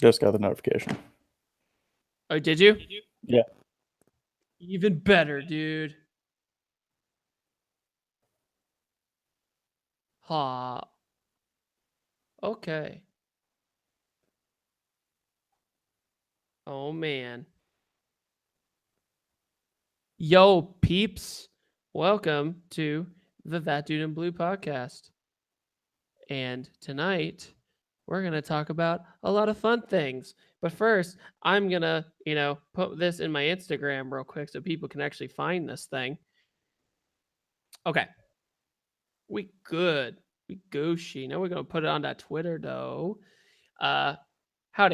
Just got the notification. Oh, did you? Yeah. Even better, dude. Ha. Okay. Oh, man. Yo, peeps. Welcome to the That Dude in Blue podcast. And tonight, we're going to talk about a lot of fun things. But first, I'm going to, put this in my Instagram real quick so people can actually find this thing. Okay. We good. We Gucci. Now we're going to put it on that Twitter, though. Howdy,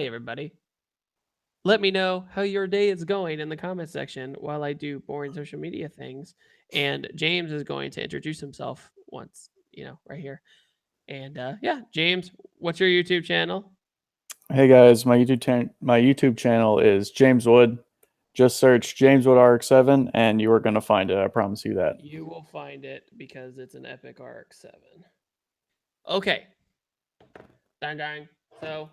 everybody. Let me know how your day is going in the comment section while I do boring social media things. And James is going to introduce himself once, right here. And yeah, James, what's your YouTube channel? Hey guys, my YouTube channel is James Wood. Just search James Wood RX-7 and you are going to find it. I promise you that. You will find it because it's an epic RX-7. Okay. Dang, dang. So,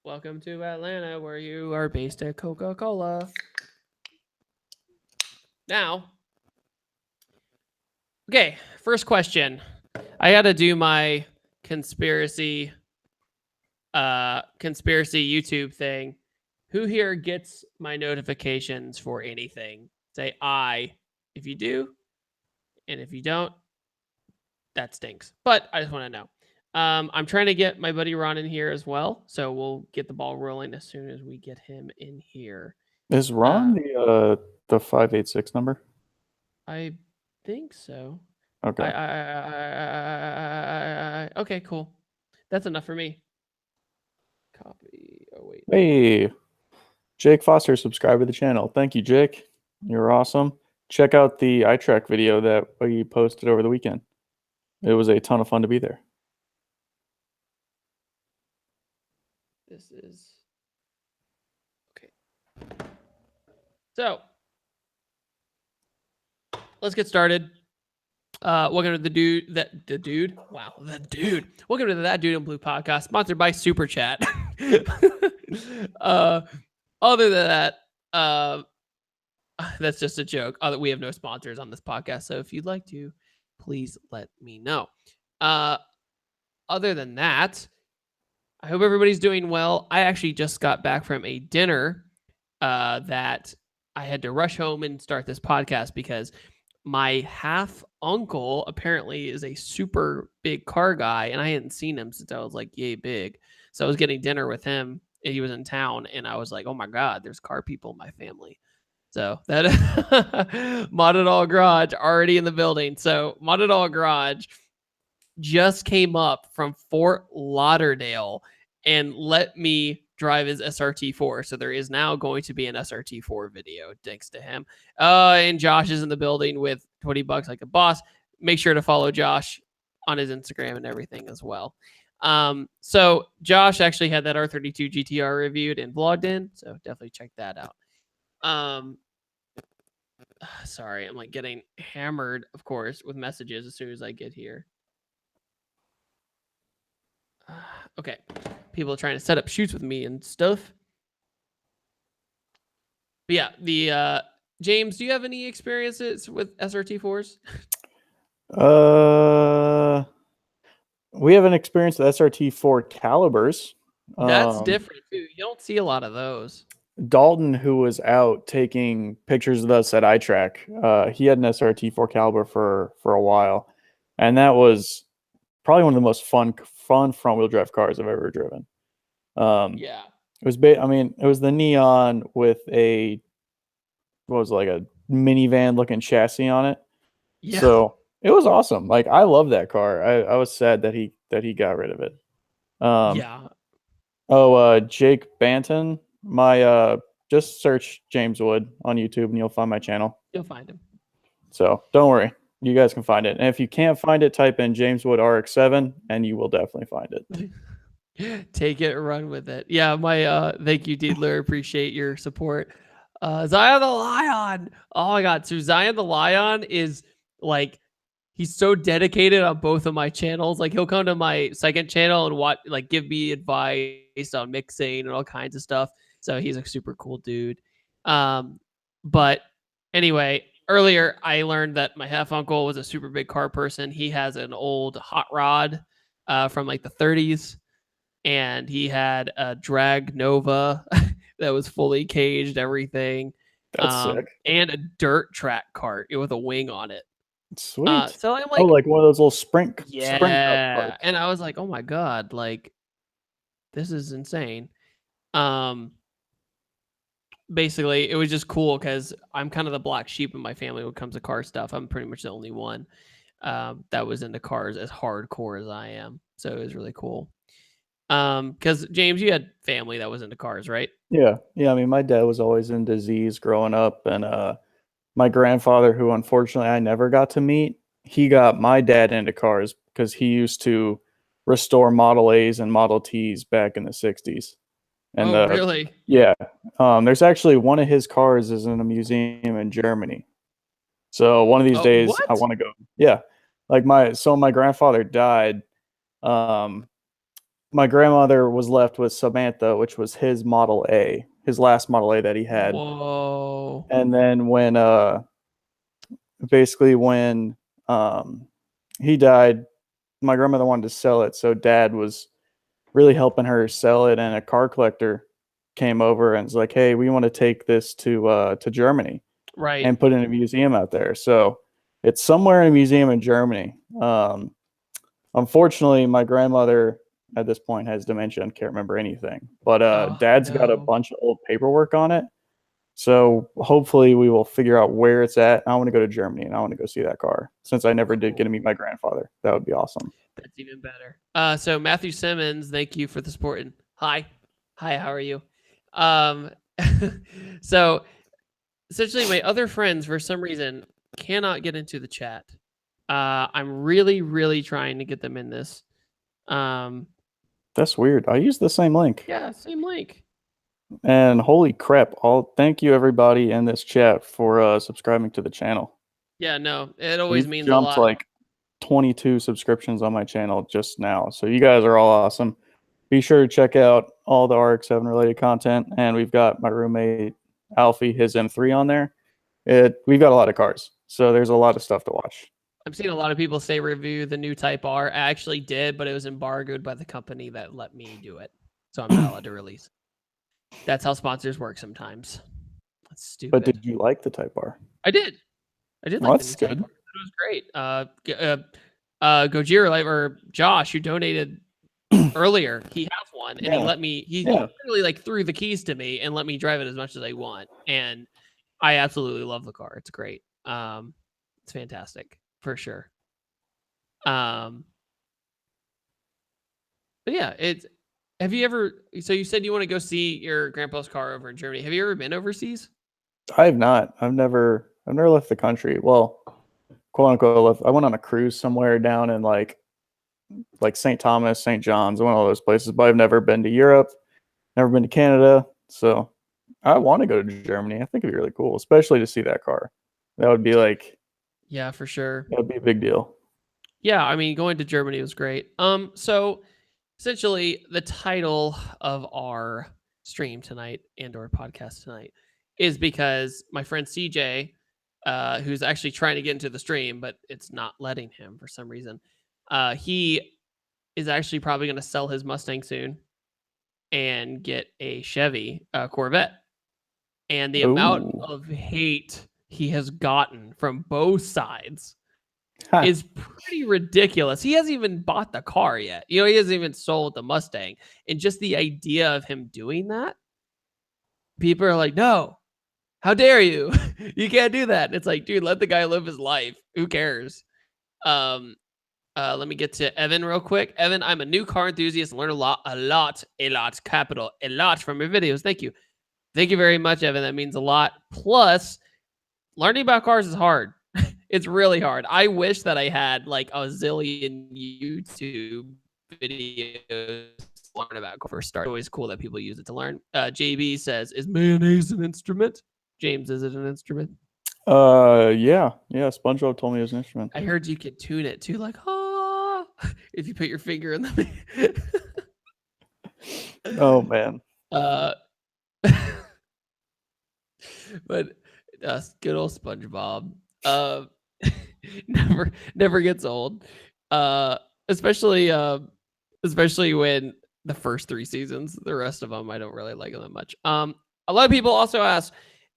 welcome to Atlanta, where you are based at Coca-Cola. Now, okay, first question. I got to do my conspiracy YouTube thing. Who here gets my notifications for anything? Say I if you do, and if you don't, that stinks. But I just want to know. I'm trying to get my buddy Ron in here as well, so we'll get the ball rolling as soon as we get him in here. Is Ron the 586 number? I think so. Okay. Okay, cool. That's enough for me. Copy. Oh wait. Hey, Jake Foster, subscribe to the channel. Thank you, Jake. You're awesome. Check out the iTrack video that we posted over the weekend. It was a ton of fun to be there. This is okay. So let's get started. Welcome to the dude. Wow, the dude. Welcome to the That Dude in Blue podcast, sponsored by Super Chat. Other than that, that's just a joke. We have no sponsors on this podcast, so if you'd like to, please let me know. Other than that, I hope everybody's doing well. I actually just got back from a dinner that I had to rush home and start this podcast because my half uncle apparently is a super big car guy, and I hadn't seen him since I was like yay big. So I was getting dinner with him, and he was in town, and I was like, oh my God, there's car people in my family. So that Modded All Garage already in the building. So Modded All Garage just came up from Fort Lauderdale and let me drive his SRT4. So there is now going to be an SRT4 video thanks to him. And Josh is in the building with 20 bucks like a boss. Make sure to follow Josh on his Instagram and everything as well. So Josh actually had that R32 GTR reviewed and vlogged in, so definitely check that out. Sorry, I'm like getting hammered, of course, with messages as soon as I get here. Okay, people are trying to set up shoots with me and stuff. But yeah, the James, do you have any experiences with SRT4s? We have an experience with SRT4 calibers. That's different too. You don't see a lot of those. Dalton, who was out taking pictures of us at iTrack, he had an SRT4 caliber for a while, and that was probably one of the most fun front wheel drive cars I've ever driven. Yeah, it was it was the Neon with a a minivan looking chassis on it. Yeah. So it was awesome. Like, I love that car. I was sad that he got rid of it. Yeah. Oh, Jake Banton. Just search James Wood on YouTube and you'll find my channel. You'll find him. So don't worry, you guys can find it. And if you can't find it, type in James Wood RX-7 and you will definitely find it. Take it, run with it. Yeah, my thank you, Deedler. Appreciate your support. Zion the Lion. Oh my God. So Zion the Lion is like he's so dedicated on both of my channels. Like he'll come to my second channel and watch, like give me advice on mixing and all kinds of stuff. So he's a super cool dude. But anyway, earlier I learned that my half uncle was a super big car person. He has an old hot rod from like the 30s, and he had a drag Nova that was fully caged, everything, That's sick. and a dirt track cart with a wing on it. Sweet. So I'm Oh, like, like one of those little sprint cup yeah, carts. and I was like, oh my god, like this is insane. Basically, it was just cool because I'm kind of the black sheep in my family when it comes to car stuff. I'm pretty much the only one that was into cars as hardcore as I am. So it was really cool. Because James, you had family that was into cars, right? Yeah. Yeah. I mean, my dad was always into Z's growing up. And my grandfather, who unfortunately I never got to meet, he got my dad into cars because he used to restore Model A's and Model T's back in the 60s. And Oh, really? yeah, there's actually one of his cars is in a museum in Germany. So one of these Oh, days I what? want to go. Yeah. Like my grandfather died. Um, my grandmother was left with Samantha, which was his Model A, his last Model A that he had. Whoa. And then when basically when um he died, my grandmother wanted to sell it, so dad was really helping her sell it, and a car collector came over and was like, "Hey, we want to take this to Germany Right. and put in a museum out there." So it's somewhere in a museum in Germany. Unfortunately, my grandmother at this point has dementia and can't remember anything. But Oh, dad's got a no. bunch of old paperwork on it. So hopefully we will figure out where it's at. I want to go to Germany and I want to go see that car since I never did get to meet my grandfather. That would be awesome. That's even better. So Matthew Simmons, thank you for the support. And hi. Hi, how are you? So essentially my other friends for some reason cannot get into the chat. I'm really, really trying to get them in this. That's weird. I use the same link. Yeah, same link. And holy crap, I'll thank you everybody in this chat for subscribing to the channel. Yeah, no, it always We've means a jumped lot. like 22 subscriptions on my channel just now. So you guys are all awesome. Be sure to check out all the RX-7 related content. And we've got my roommate Alfie, his M3 on there. We've got a lot of cars. So there's a lot of stuff to watch. I'm seeing a lot of people say review the new Type R. I actually did, but it was embargoed by the company that let me do it. So I'm not allowed to release. That's how sponsors work sometimes. That's stupid. But did you like the Type R? I did. I did Well, like that's the new good. Type R. It was great. Gojira, or Josh, who donated earlier, he has one, and he let me. He literally like threw the keys to me and let me drive it as much as I want, and I absolutely love the car. It's great. It's fantastic for sure. But yeah, it's. Have you ever? So you said you want to go see your grandpa's car over in Germany. Have you ever been overseas? I have not. I've never left the country. Well, quote unquote, I went on a cruise somewhere down in like St. Thomas, St. John's, one of all those places, but I've never been to Europe, never been to Canada. So I want to go to Germany. I think it'd be really cool, especially to see that car. That would be like, yeah, for sure. That would be a big deal. Yeah, I mean, going to Germany was great. So essentially, the title of our stream tonight and/or podcast tonight is because my friend CJ, who's actually trying to get into the stream, but it's not letting him for some reason. He is actually probably going to sell his Mustang soon and get a Chevy Corvette. And the amount of hate he has gotten from both sides is pretty ridiculous. He hasn't even bought the car yet. He hasn't even sold the Mustang. And just the idea of him doing that, people are like, no, how dare you? You can't do that. And it's like, dude, let the guy live his life. Who cares? Let me get to Evan real quick. Evan, I'm a new car enthusiast and learn a lot, capital, a lot from your videos. Thank you. Thank you very much, Evan. That means a lot. Plus, learning about cars is hard. It's really hard. I wish that I had like a zillion YouTube videos to learn about cars first start. It's always cool that people use it to learn. JB says, is mayonnaise an instrument? James, is it an instrument? Yeah. SpongeBob told me it was an instrument. I heard you could tune it too, like if you put your finger in the. Oh man. uh, but good old SpongeBob. Uh, never gets old. Uh, especially especially when the first 3 seasons. The rest of them, I don't really like them that much. A lot of people also ask,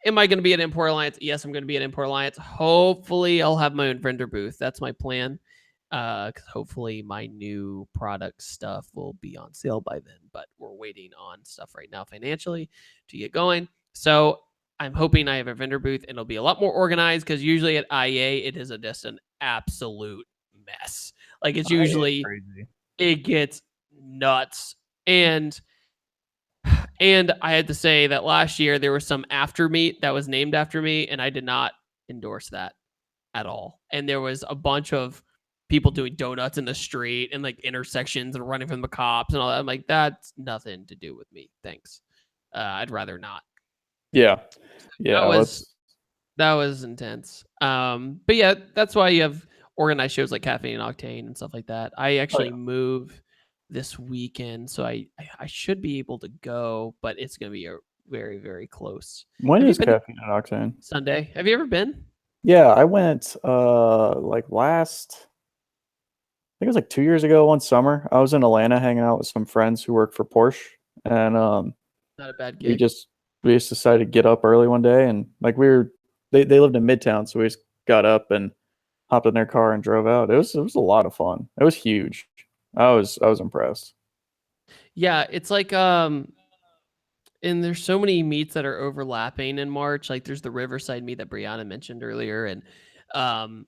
"Am I going to be at Import Alliance?" Yes, I'm going to be at Import Alliance. Hopefully, I'll have my own vendor booth. That's my plan. Because hopefully my new product stuff will be on sale by then. But we're waiting on stuff right now financially to get going. So I'm hoping I have a vendor booth and it'll be a lot more organized because usually at IEA it is just an absolute mess. Like it's usually Crazy. it gets nuts. And I had to say that last year there was some after meet that was named after me, and I did not endorse that at all. And there was a bunch of people doing donuts in the street and like intersections and running from the cops and all that. I'm like, that's nothing to do with me. Thanks. I'd rather not. Yeah. That Yeah. was that was intense. But yeah, that's why you have organized shows like Caffeine and Octane and stuff like that. I Oh, actually yeah. move this weekend, so I should be able to go, but it's gonna be a very, very close. When Have you is been to Caffeine and Octane? Sunday? Have you ever been? Yeah, I went like last I think it was like 2 years ago, one summer. I was in Atlanta hanging out with some friends who work for Porsche, and Not a bad we gig. just we just decided to get up early one day, and like they lived in Midtown, so we just got up and hopped in their car and drove out. It was a lot of fun. It was huge. I was impressed. Yeah, it's like and there's so many meets that are overlapping in March. Like there's the Riverside meet that Brianna mentioned earlier, um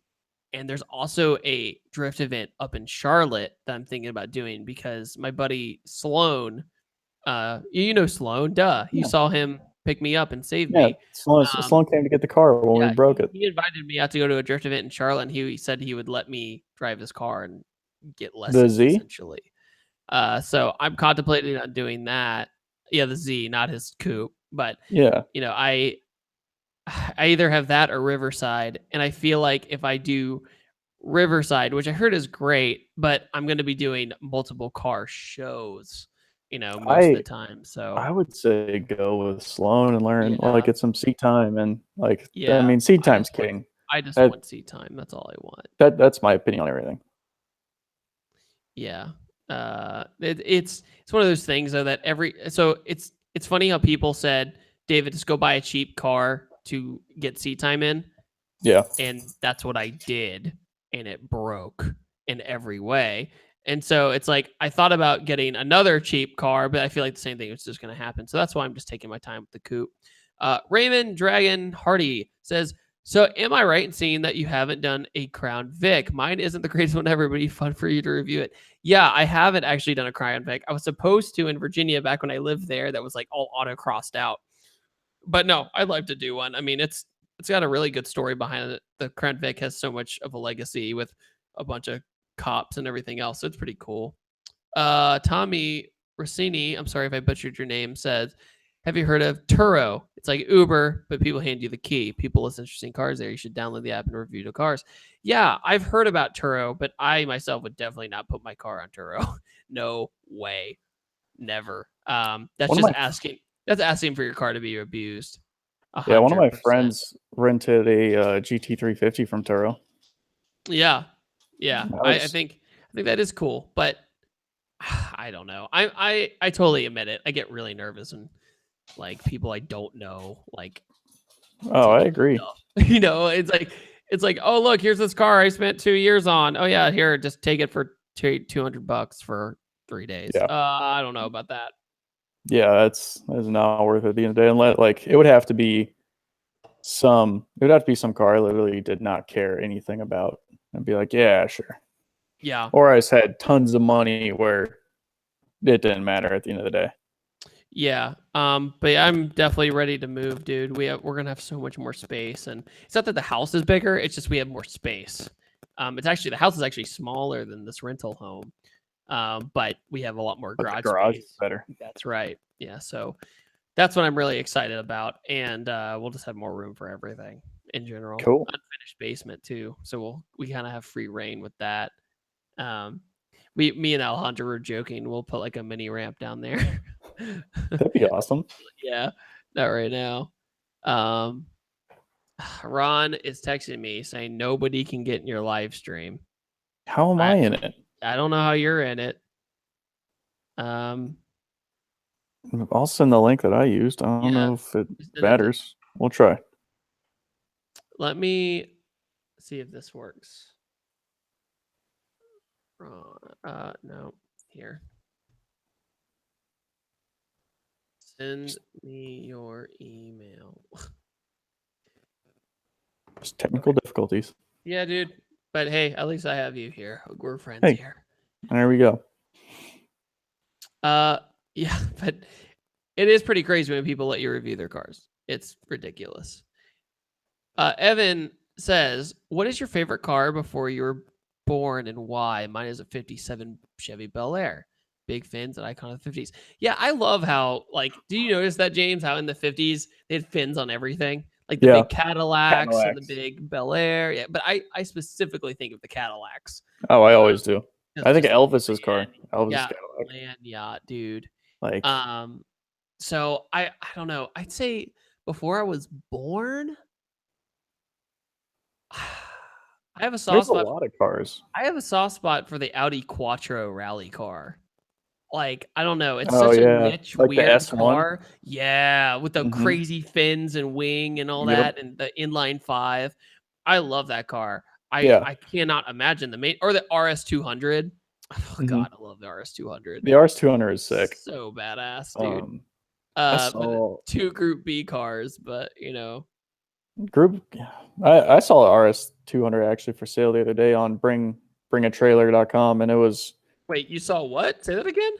and there's also a drift event up in Charlotte that I'm thinking about doing because my buddy Sloan, you know Sloan, duh, you Yeah, saw him pick me up and save yeah. me. Sloan came to get the car when we Yeah, broke it. he invited me out to go to a drift event in Charlotte, and he said he would let me drive his car and get The lessons Z. essentially. So I'm contemplating on doing that. Yeah, the Z, not his coupe, but Yeah, I I either have that or Riverside, and I feel like if I do Riverside, which I heard is great, but I'm going to be doing multiple car shows, most of I the time. I So would say go with Sloan and learn like yeah, get some seat time and like I yeah, mean seat time's king. I just That want seat time. That's all I want. that's my opinion on everything. Yeah. It's one of those things though that it's funny how people said, David, just go buy a cheap car to get seat time in. Yeah. And that's what I did, and it broke in every way. And so it's like I thought about getting another cheap car, but I feel like the same thing is just going to happen. So that's why I'm just taking my time with the coupe. Raymond Dragon Hardy says, "So am I right in seeing that you haven't done a Crown Vic? Mine isn't the greatest one ever, but it'd be fun for you to review it." Yeah, I haven't actually done a Crown Vic. I was supposed to in Virginia back when I lived there. That was like all auto crossed out. But no, I'd like to do one. I mean, it's got a really good story behind it. The Crown Vic has so much of a legacy with a bunch of cops and everything else. So it's pretty cool. Tommy Rossini, I'm sorry if I butchered your name, says, "Have you heard of Turo? It's like Uber, but people hand you the key. People list interesting cars there. You should download the app and review the cars." Yeah, I've heard about Turo, but I myself would definitely not put my car on Turo. No way. Never. That's One of just my asking. That's asking for your car to be abused. Yeah, one of my 100%. friends rented a GT350 from Turo. Yeah. Yeah. That I was think that is cool, but I don't know. I totally admit it. I get really nervous and like people I don't know like Oh, I taking agree. stuff. It's like, oh look, here's this car I spent 2 years on. Oh yeah, here, just take it for $200 for 3 days. Yeah. I don't know about that. Yeah, that's not worth it at the end of the day. And like it would have to be some car I literally did not care anything about and be like, yeah, sure. Yeah. Or I just had tons of money where it didn't matter at the end of the day. Yeah. But yeah, I'm definitely ready to move, dude. We're gonna have so much more space, and it's not that the house is bigger, it's just we have more space. It's actually the house is actually smaller than this rental home. But we have a lot more But the garage garage is space. better. That's right. Yeah, so that's what I'm really excited about. And we'll just have more room for everything. in general. Cool. Unfinished basement too, so we kind of have free reign with that. Me and Alejandro were joking. We'll put like a mini ramp down there. That'd be awesome. Yeah, not right now. Ron is texting me saying nobody can get in your live stream. How am I in it? I don't know how you're in it. I'll send the link that I used. I don't know if it matters. We'll try. Let me see if this works. No, here. Send me your email. Just technical difficulties. Yeah, dude. But hey, at least I have you here. We're friends here. There we go. Yeah, but it is pretty crazy when people let you review their cars. It's ridiculous. Evan says, what is your favorite car before you were born and why? Mine is a 57 Chevy Bel Air. Big fins and icon of the 50s. Yeah, I love how, like, do you notice that, James, how in the 50s they had fins on everything? Like the big Cadillacs and the big Bel Air. Yeah, but I specifically think of the Cadillacs. Oh, I always do. I think Elvis's car. Elvis's Cadillac. Land yacht, dude. Like, so I don't know. I'd say before I was born, I have a soft spot. There's a lot of cars. I have a soft spot for the Audi Quattro rally car. Like, I don't know. It's such a niche, like weird car. Yeah, with the crazy fins and wing and all that, and the inline 5. I love that car. I cannot imagine the or the RS200. Oh, God, I love the RS200. The RS200 is sick. So badass, dude. But 2 Group B cars, but you know. I saw the RS200 actually for sale the other day on bringatrailer.com, and it was. Wait, you saw what? Say that again?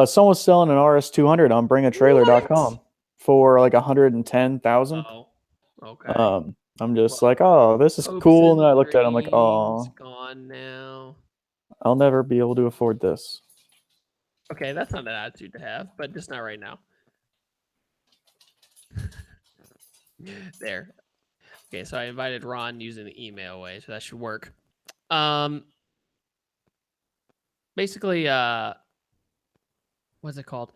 Someone was selling an RS200 on bringatrailer.com for like 110,000. Oh, okay. I'm just like, oh, this is cool. And then I looked at it, I'm like, oh, it's gone now. I'll never be able to afford this. Okay, that's not an attitude to have, but just not right now. There. Okay, so I invited Ron using the email way, so that should work. Basically, what's it called?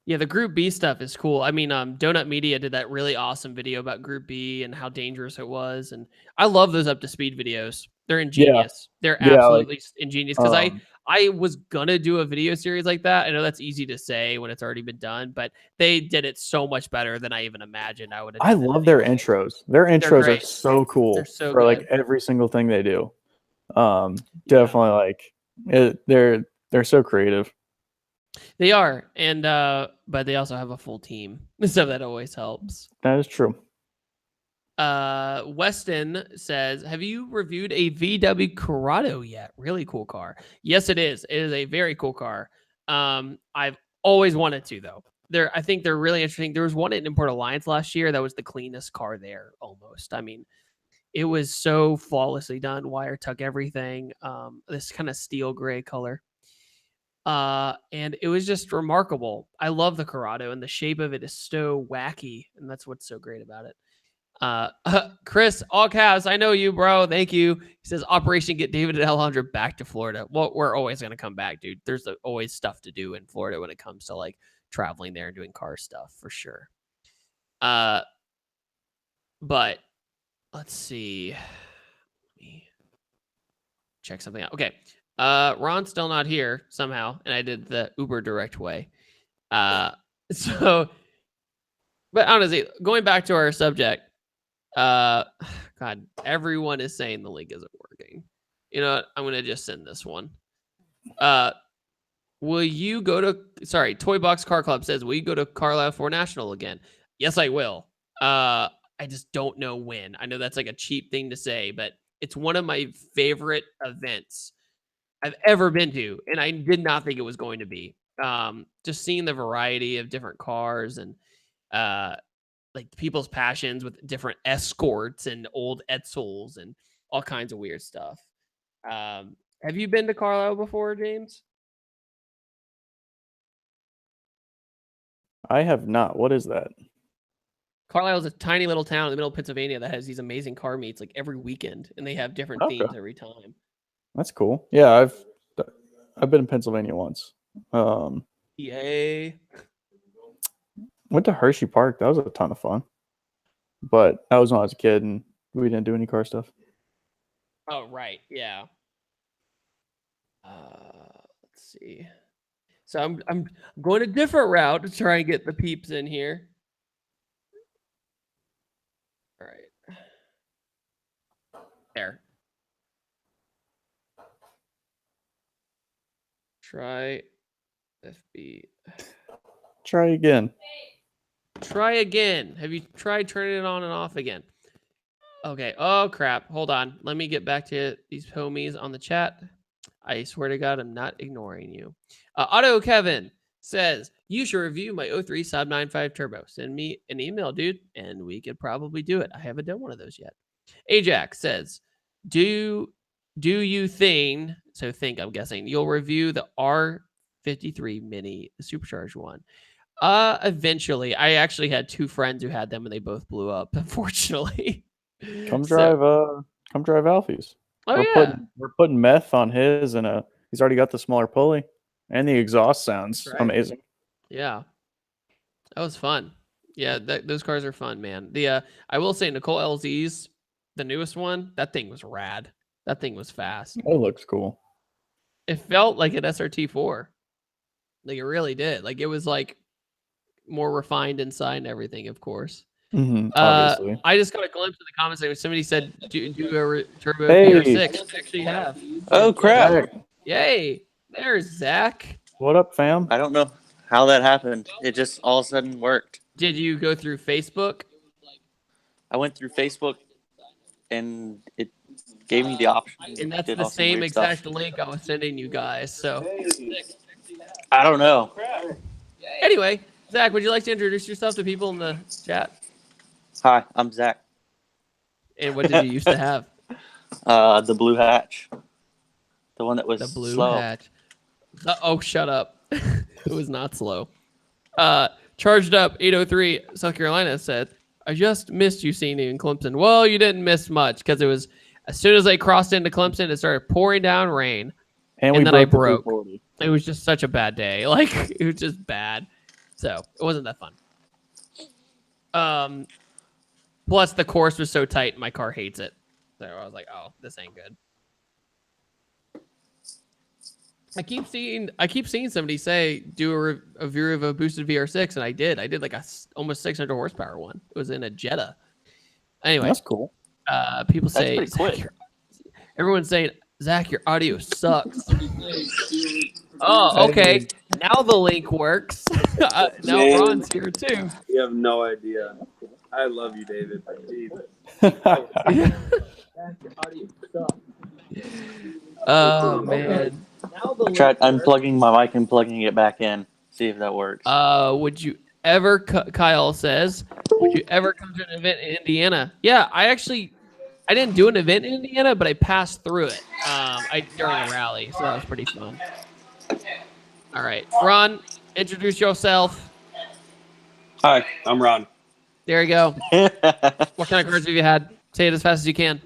Yeah, the Group B stuff is cool. I mean, Donut Media did that really awesome video about Group B and how dangerous it was, and I love those up to speed videos. They're ingenious. They're absolutely ingenious because I was gonna do a video series like that. I know that's easy to say when it's already been done, but they did it so much better than I even imagined I would have. I love their intros. Their intros are so cool. They're so for good. Like every single thing they do. Definitely like they're so creative. They are, and but they also have a full team, so that always helps. That is true. Weston says, have you reviewed a VW Corrado yet? Really cool car. Yes, it is. It is a very cool car. I've always wanted to, though. I think they're really interesting. There was one at Import Alliance last year that was the cleanest car there, almost. I mean, it was so flawlessly done, wire tuck everything, this kind of steel gray color. And it was just remarkable. I love the Corrado, and the shape of it is so wacky, and that's what's so great about it. Chris, all caps, I know you, bro. Thank you. He says, Operation Get David and Alejandro back to Florida. Well, we're always going to come back, dude. There's always stuff to do in Florida when it comes to like traveling there and doing car stuff for sure. But let's see. Let me check something out. Okay. Ron's still not here somehow, and I did the Uber direct way. But honestly, going back to our subject, God, everyone is saying the link isn't working. You know what? I'm gonna just send this one. Will you go to Toy Box Car Club says, will you go to Carlile for National again? Yes, I will. I just don't know when. I know that's like a cheap thing to say, but it's one of my favorite events I've ever been to, and I did not think it was going to be. Just seeing the variety of different cars and like people's passions with different Escorts and old Edsels and all kinds of weird stuff. Have you been to Carlisle before, James? I have not. What is that? Carlisle is a tiny little town in the middle of Pennsylvania that has these amazing car meets like every weekend, and they have different themes every time. That's cool. Yeah, I've been in Pennsylvania once. Yay! Went to Hershey Park. That was a ton of fun. But that was when I was a kid, and we didn't do any car stuff. Oh right, yeah. Let's see. So I'm going a different route to try and get the peeps in here. All right. There. Try FB. Try again. Try again. Have you tried turning it on and off again? Okay. Oh crap. Hold on. Let me get back to these homies on the chat. I swear to God, I'm not ignoring you. Otto Kevin says, you should review my 03 Sub 95 Turbo. Send me an email, dude, and we could probably do it. I haven't done one of those yet. Ajax says, do you think, I'm guessing, you'll review the R53 Mini, the supercharged one? Eventually. I actually had two friends who had them, and they both blew up, unfortunately. Come drive Alfie's. Oh, we're putting meth on his, and he's already got the smaller pulley, and the exhaust sounds amazing. Yeah, that was fun. Yeah, those cars are fun, man. I will say Nicole LZ's, the newest one, that thing was rad. That thing was fast. It looks cool. It felt like an SRT4. Like it really did. Like it was like more refined inside and everything, of course. Obviously. I just got a glimpse of the comments. Somebody said, do a turbo VR6. I actually have. Oh, crap. Yay. There's Zach. What up, fam? I don't know how that happened. It just all of a sudden worked. Did you go through Facebook? I went through Facebook, and it gave me the option. And that's the same exact link I was sending you guys. So I don't know. Anyway, Zach, would you like to introduce yourself to people in the chat? Hi, I'm Zach. And what did you used to have? The blue hatch. The one that was the blue slow. hatch. Oh, shut up. It was not slow. Charged up 803 South Carolina said, I just missed you seeing you in Clemson. Well, you didn't miss much because it was as soon as I crossed into Clemson, it started pouring down rain. And then I broke. It was just such a bad day. Like, it was just bad. So it wasn't that fun. Plus, the course was so tight, my car hates it. So I was like, "Oh, this ain't good." I keep seeing somebody say do a review of a boosted VR6, and I did. I did like a almost 600 horsepower one. It was in a Jetta. Anyway, that's cool. People say, that's pretty quick. Everyone's saying, Zach, your audio sucks. Oh, okay. Now the link works. Now Ron's here too. You have no idea. I love you, David. Oh man. Tried unplugging my mic and plugging it back in. See if that works. Would you ever? Kyle says, would you ever come to an event in Indiana? Yeah, I didn't do an event in Indiana, but I passed through it. During a rally, so that was pretty fun. All right, Ron, introduce yourself. Hi, I'm Ron. There you go. What kind of cars have you had? Say it as fast as you can.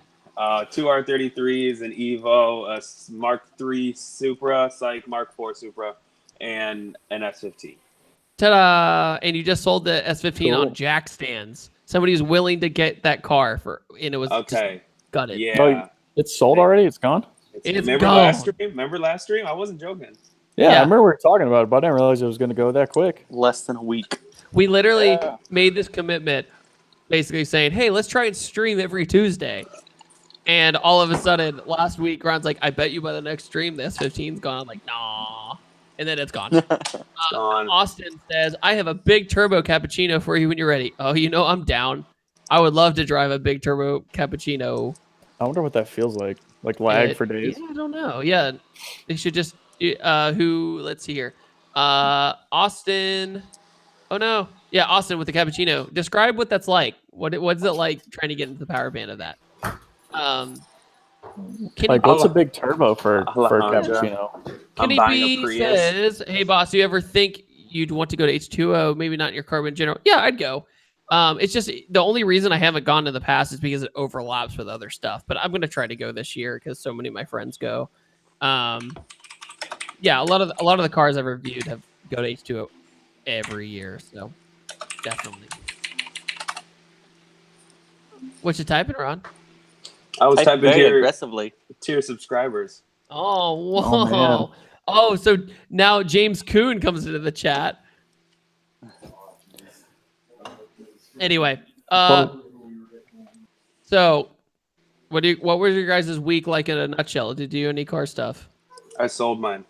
Two R33s, an Evo, a Mark III Supra, Psych Mark IV Supra, and an S15. Ta-da! And you just sold the S15 on jack stands. Somebody's willing to get that car and it was okay. Gutted. Yeah. Oh, it's sold already? It's gone? Remember last stream? I wasn't joking. Yeah, I remember we were talking about it, but I didn't realize it was going to go that quick. Less than a week. We literally made this commitment basically saying, hey, let's try and stream every Tuesday. And all of a sudden, last week, Ron's like, I bet you by the next stream, the S15's gone. I'm like, nah. And then it's gone. Austin says, I have a big turbo cappuccino for you when you're ready. Oh, I'm down. I would love to drive a big turbo cappuccino. I wonder what that feels like. Like lag for days. Yeah, I don't know. Yeah. They should just, let's see here. Austin. Oh, no. Yeah, Austin with the cappuccino. Describe what that's like. What's it like trying to get into the power band of that? What's a big turbo for a cappuccino? Kenny B says, hey, boss, do you ever think you'd want to go to H2O? Maybe not in your car, but in general. Yeah, I'd go. It's just the only reason I haven't gone in the past is because it overlaps with other stuff. But I'm gonna try to go this year because so many of my friends go. Yeah, a lot of the cars I've reviewed have go to H2O every year, so definitely. What you typing, Ron? I was typing very here aggressively. to your subscribers. Oh, whoa. Oh, man. Oh, so now James Kuhn comes into the chat. Anyway, so what was your guys' week like in a nutshell? Did you do any car stuff? I sold mine.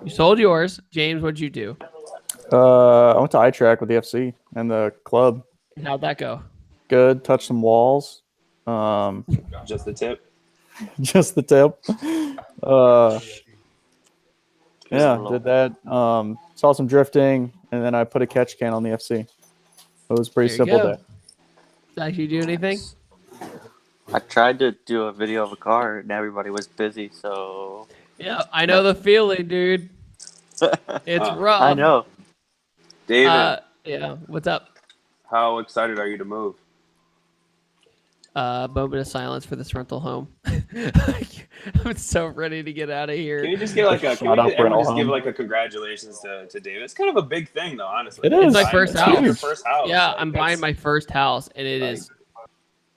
You sold yours. James, what'd you do? I went to iTrack with the FC and the club. How'd that go? Good. Touched some walls. Just the tip. Just the tip. Yeah, did that. Saw some drifting, and then I put a catch can on the FC. It was a pretty simple day. Did you do anything? I tried to do a video of a car and everybody was busy, so Yeah, I know the feeling, dude. It's rough. I know. David, Yeah, what's up? how excited are you to move? Moment of silence for this rental home. I'm so ready to get out of here. Can you just give like a Shut up, everyone just Rental give Home. like a congratulations to David? It's kind of a big thing though, honestly. It is. It's my first house. Your first house. Yeah, Like, I'm buying my first house, and it like-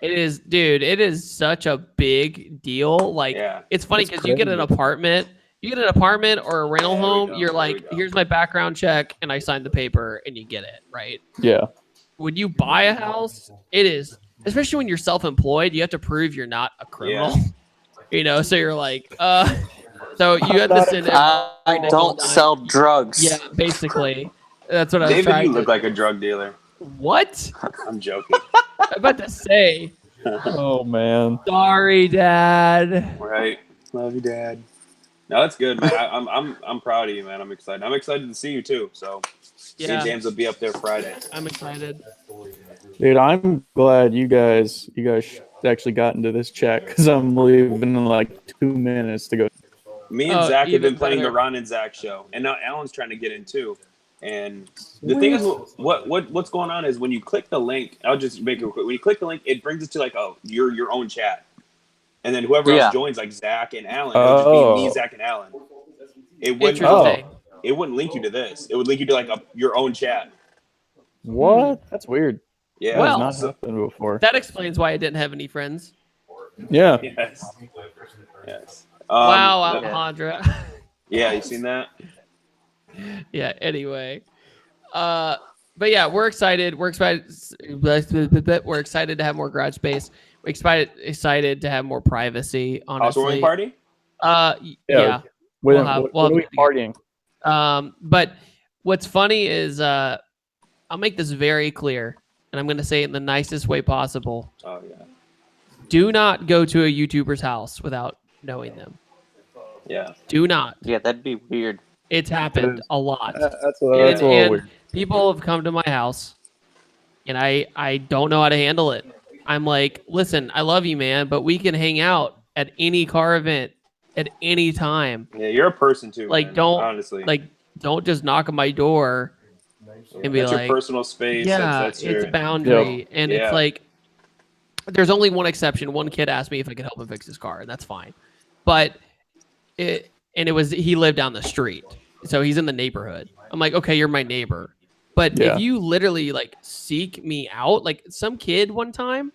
is, dude. It is such a big deal. Like, Yeah. it's funny It's because you get an crazy. apartment. You get an apartment or a rental There we home. go, You're there we like, go. here's my background check, and I sign the paper, and you get it, right? Yeah. When you buy a house, it is, especially when you're self-employed, you have to prove you're not a criminal. You know, so you're like, so you have to send I every don't dime. sell drugs. Yeah, basically. That's what I was David, trying you to. look like a drug dealer. What? I'm joking. I'm about to say. Oh man. Sorry, Dad. Right. Love you, Dad. No, that's good, man. I'm proud of you, man. I'm excited. I'm excited to see you too. So, me Yeah, and James will be up there Friday. I'm excited. Dude, I'm glad you guys actually got into this chat because I'm leaving in like 2 minutes to go. Me and Oh, Zach have been even playing the better. Ron and Zach show, and now Alan's trying to get in too. And the thing is, what's going on is when you click the link, I'll just make it quick. When you click the link, it brings it to like your own chat, and then whoever else joins, like Zach and Alan, it'll just be me, Zach, and Alan. It wouldn't. Interesting. It wouldn't link you to this. It would link you to like your own chat. What? That's weird. Yeah. Well, That's not happened before. That explains why I didn't have any friends. Yeah. Yes. Yes. Wow, Alejandra. Yeah, you seen that? Yeah. Anyway, but yeah, we're excited. We're excited. We're excited to have more garage space. We're excited to have more privacy. Housewarming Honestly, party? yeah. What, We'll have- what, we'll what have are we to figure- partying? But what's funny is I'll make this very clear, and I'm going to say it in the nicest way possible. Oh yeah. Do not go to a YouTuber's house without knowing them. Yeah. Do not. Yeah, that'd be weird. It's happened a lot. That's a little And weird. people have come to my house, and I don't know how to handle it. I'm like, listen, I love you, man, but we can hang out at any car event at any time. Yeah, you're a person too. Like, man, don't honestly. don't just knock on my door and be that's like, your personal space. yeah, that's it's your, a boundary. And Yeah. it's like, there's only one exception. One kid asked me if I could help him fix his car, and that's fine. But he lived down the street. So he's in the neighborhood. I'm like, okay, you're my neighbor. But Yeah. if you literally like seek me out, like some kid one time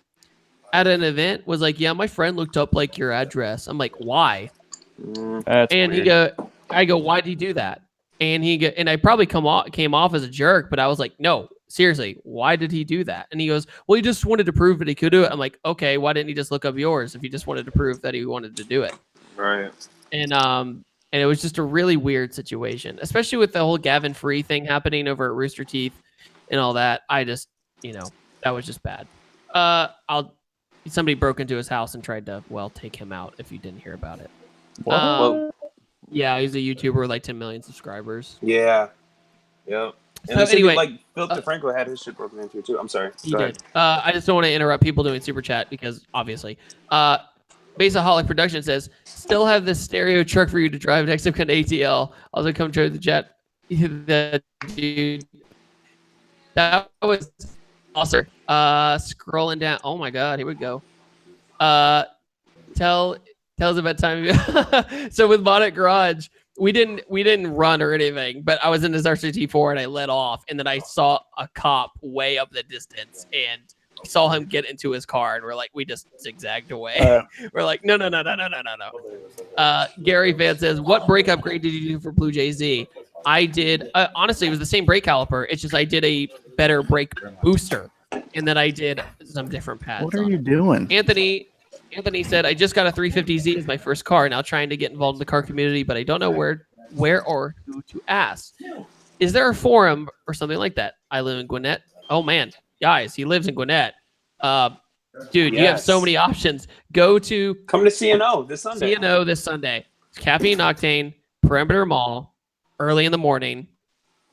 at an event was like, yeah, my friend looked up like your address. I'm like, why? That's And weird. I go, why'd he do that? And and I probably came off as a jerk, but I was like, no, seriously, why did he do that? And he goes, well, he just wanted to prove that he could do it. I'm like, okay, why didn't he just look up yours if he just wanted to prove that he wanted to do it? right. And it was just a really weird situation, especially with the whole Gavin Free thing happening over at Rooster Teeth and all that. I just, that was just bad. Somebody broke into his house and tried to, take him out if you didn't hear about it. What? Yeah, he's a YouTuber with like 10 million subscribers. Yeah. Yep. And So the same anyway, like Phil DeFranco had his shit broken into too. I'm sorry. He Go did. I just don't want to interrupt people doing super chat because obviously, Baseaholic Production says, still have this stereo truck for you to drive next time come to ATL. Also come to the jet. That was awesome. Scrolling down. Oh my God, here we go. Tell us about time. So with Bonnet Garage, we didn't run or anything, but I was in his RCT4 and I let off, and then I saw a cop way up the distance and saw him get into his car, and we just zigzagged away. We're like, no. Gary Van says, what brake upgrade did you do for Blue JZ? I did, honestly, it was the same brake caliper. It's just I did a better brake booster, and then I did some different pads. What are you doing? Anthony said, I just got a 350Z as my first car, now trying to get involved in the car community, but I don't know where or who to ask. Is there a forum or something like that? I live in Gwinnett. Oh, man. Guys, he lives in Gwinnett. Dude, you have so many options. Come to CNO this Sunday. CNO this Sunday. Caffeine Octane, Perimeter Mall, early in the morning.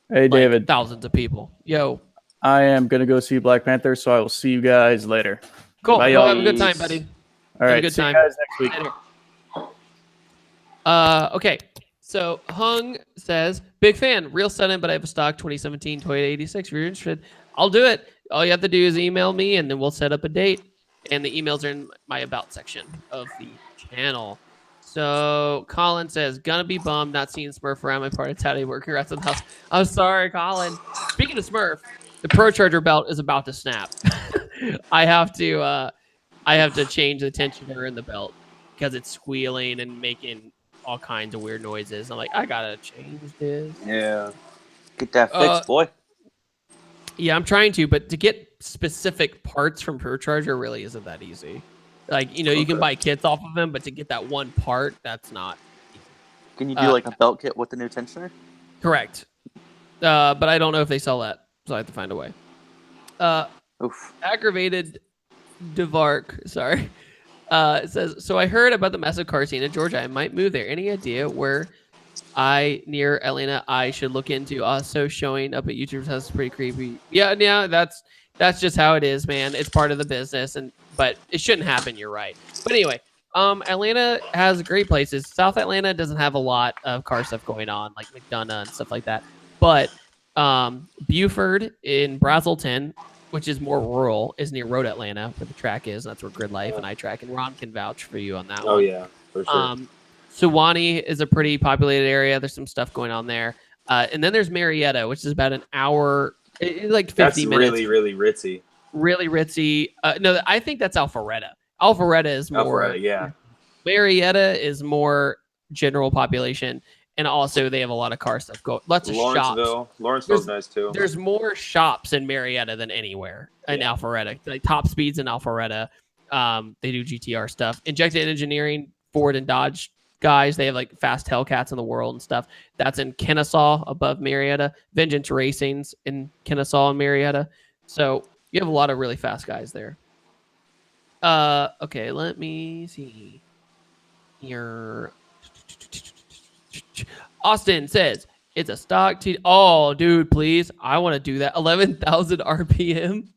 Hey, David. Thousands of people. Yo. I am going to go see Black Panther, so I will see you guys later. Cool. Bye, Have a good time, buddy. All right. Have a good time. See you guys next week. Okay. So Hung says, big fan, real sudden, but I have a stock 2017 Toyota 86. If you're interested, I'll do it. All you have to do is email me, and then we'll set up a date. And the emails are in my about section of the channel. So Colin says, gonna be bummed not seeing Smurf around my part of Tally work. Congrats on the house. I'm sorry, Colin. Speaking of Smurf, the Pro Charger belt is about to snap. I have to change the tensioner in the belt because it's squealing and making all kinds of weird noises. I'm like, I gotta change this. Yeah. Get that fixed, boy. Yeah, I'm trying to, but to get specific parts from Pro Charger really isn't that easy. Like, you can buy kits off of them, but to get that one part, that's not easy. Can you do like a belt kit with the new tensioner? Correct. But I don't know if they sell that, so I have to find a way. Oof. Aggravated Devark, sorry. It says, so I heard about the massive car scene in Georgia. I might move there. Any idea where near Atlanta I should look into? Also showing up at YouTube's house is pretty creepy. Yeah, that's just how it is, man. It's part of the business, but it shouldn't happen. You're right. But anyway, Atlanta has great places. South Atlanta doesn't have a lot of car stuff going on, like McDonough and stuff like that. But Buford in Brazelton, which is more rural, is near Road Atlanta, where the track is. And that's where Grid Life and iTrack and Ron can vouch for you on that one. Oh, yeah, for sure. Suwannee is a pretty populated area. There's some stuff going on there. And then there's Marietta, which is about an hour, like 50 minutes. That's really ritzy. Really ritzy. No, I think that's Alpharetta. Alpharetta is more. Alpharetta, yeah. Marietta is more general population. And also, they have a lot of car stuff going. Lots of shops. Lawrenceville's nice too. There's more shops in Marietta than anywhere in Alpharetta. Like Top Speeds in Alpharetta. They do GTR stuff. Injected Engineering, Ford and Dodge guys. They have like fast Hellcats in the world and stuff. That's in Kennesaw above Marietta. Vengeance Racing's in Kennesaw and Marietta. So you have a lot of really fast guys there. Okay, let me see. Here. Austin says it's a stock oh, dude, please. I want to do that. 11,000 RPM.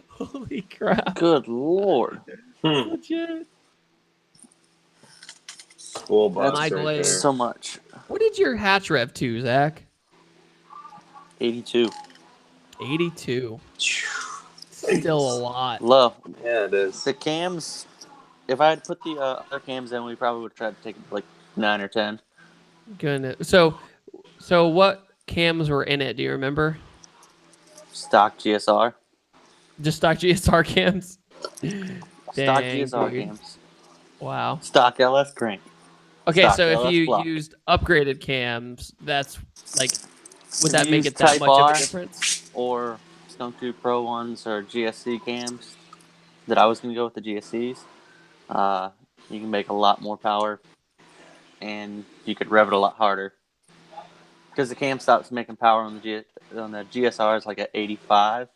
Holy crap. Good Lord. Legit. School bus Michael right there. So much. What did your hatch rev to, Zach? 82. 82. Still a lot. Low. Yeah, it is. The cams, if I had put the other cams in, we probably would have tried to take like 9 or 10. Goodness. So what cams were in it? Do you remember? Stock GSR. Just stock GSR cams? Stock Dang, GSR dude. cams. Wow. Stock LS crank. Okay, Stock so if LS you block. used upgraded cams, that's like, would that If you make use it that Type much of R, a difference? Or Skunk 2 Pro ones or GSC cams that I was going to go with the GSCs, you can make a lot more power and you could rev it a lot harder. Because the cam stops making power on the GSR is like at 85.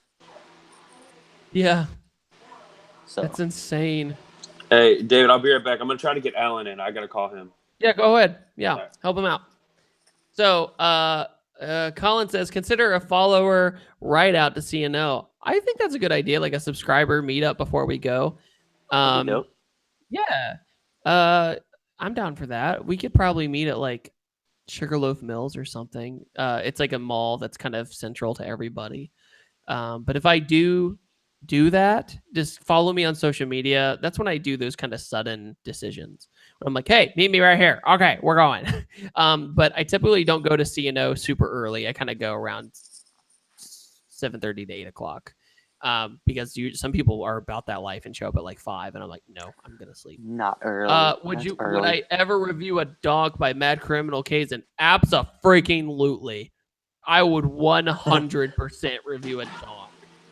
Yeah, So that's insane. Hey, David, I'll be right back. I'm going to try to get Alan in. I got to call him. Yeah, go ahead. Yeah, Right. help him out. So, Colin says, consider a follower ride out to CNO. I think that's a good idea, like a subscriber meetup before we go. that'd be dope. Yeah. I'm down for that. We could probably meet at like Sugarloaf Mills or something. It's like a mall that's kind of central to everybody. But if I do do that, just follow me on social media. That's when I do those kind of sudden decisions. I'm like, hey, meet me right here. Okay, we're going. But I typically don't go to C&O super early. I kind of go around 7:30 to 8 o'clock. Because some people are about that life and show up at like 5, and I'm like, no, I'm gonna sleep. Not early. Would I ever review a dog by Mad Criminal Kazan? Abso-freaking-lutely. I would 100% review a dog.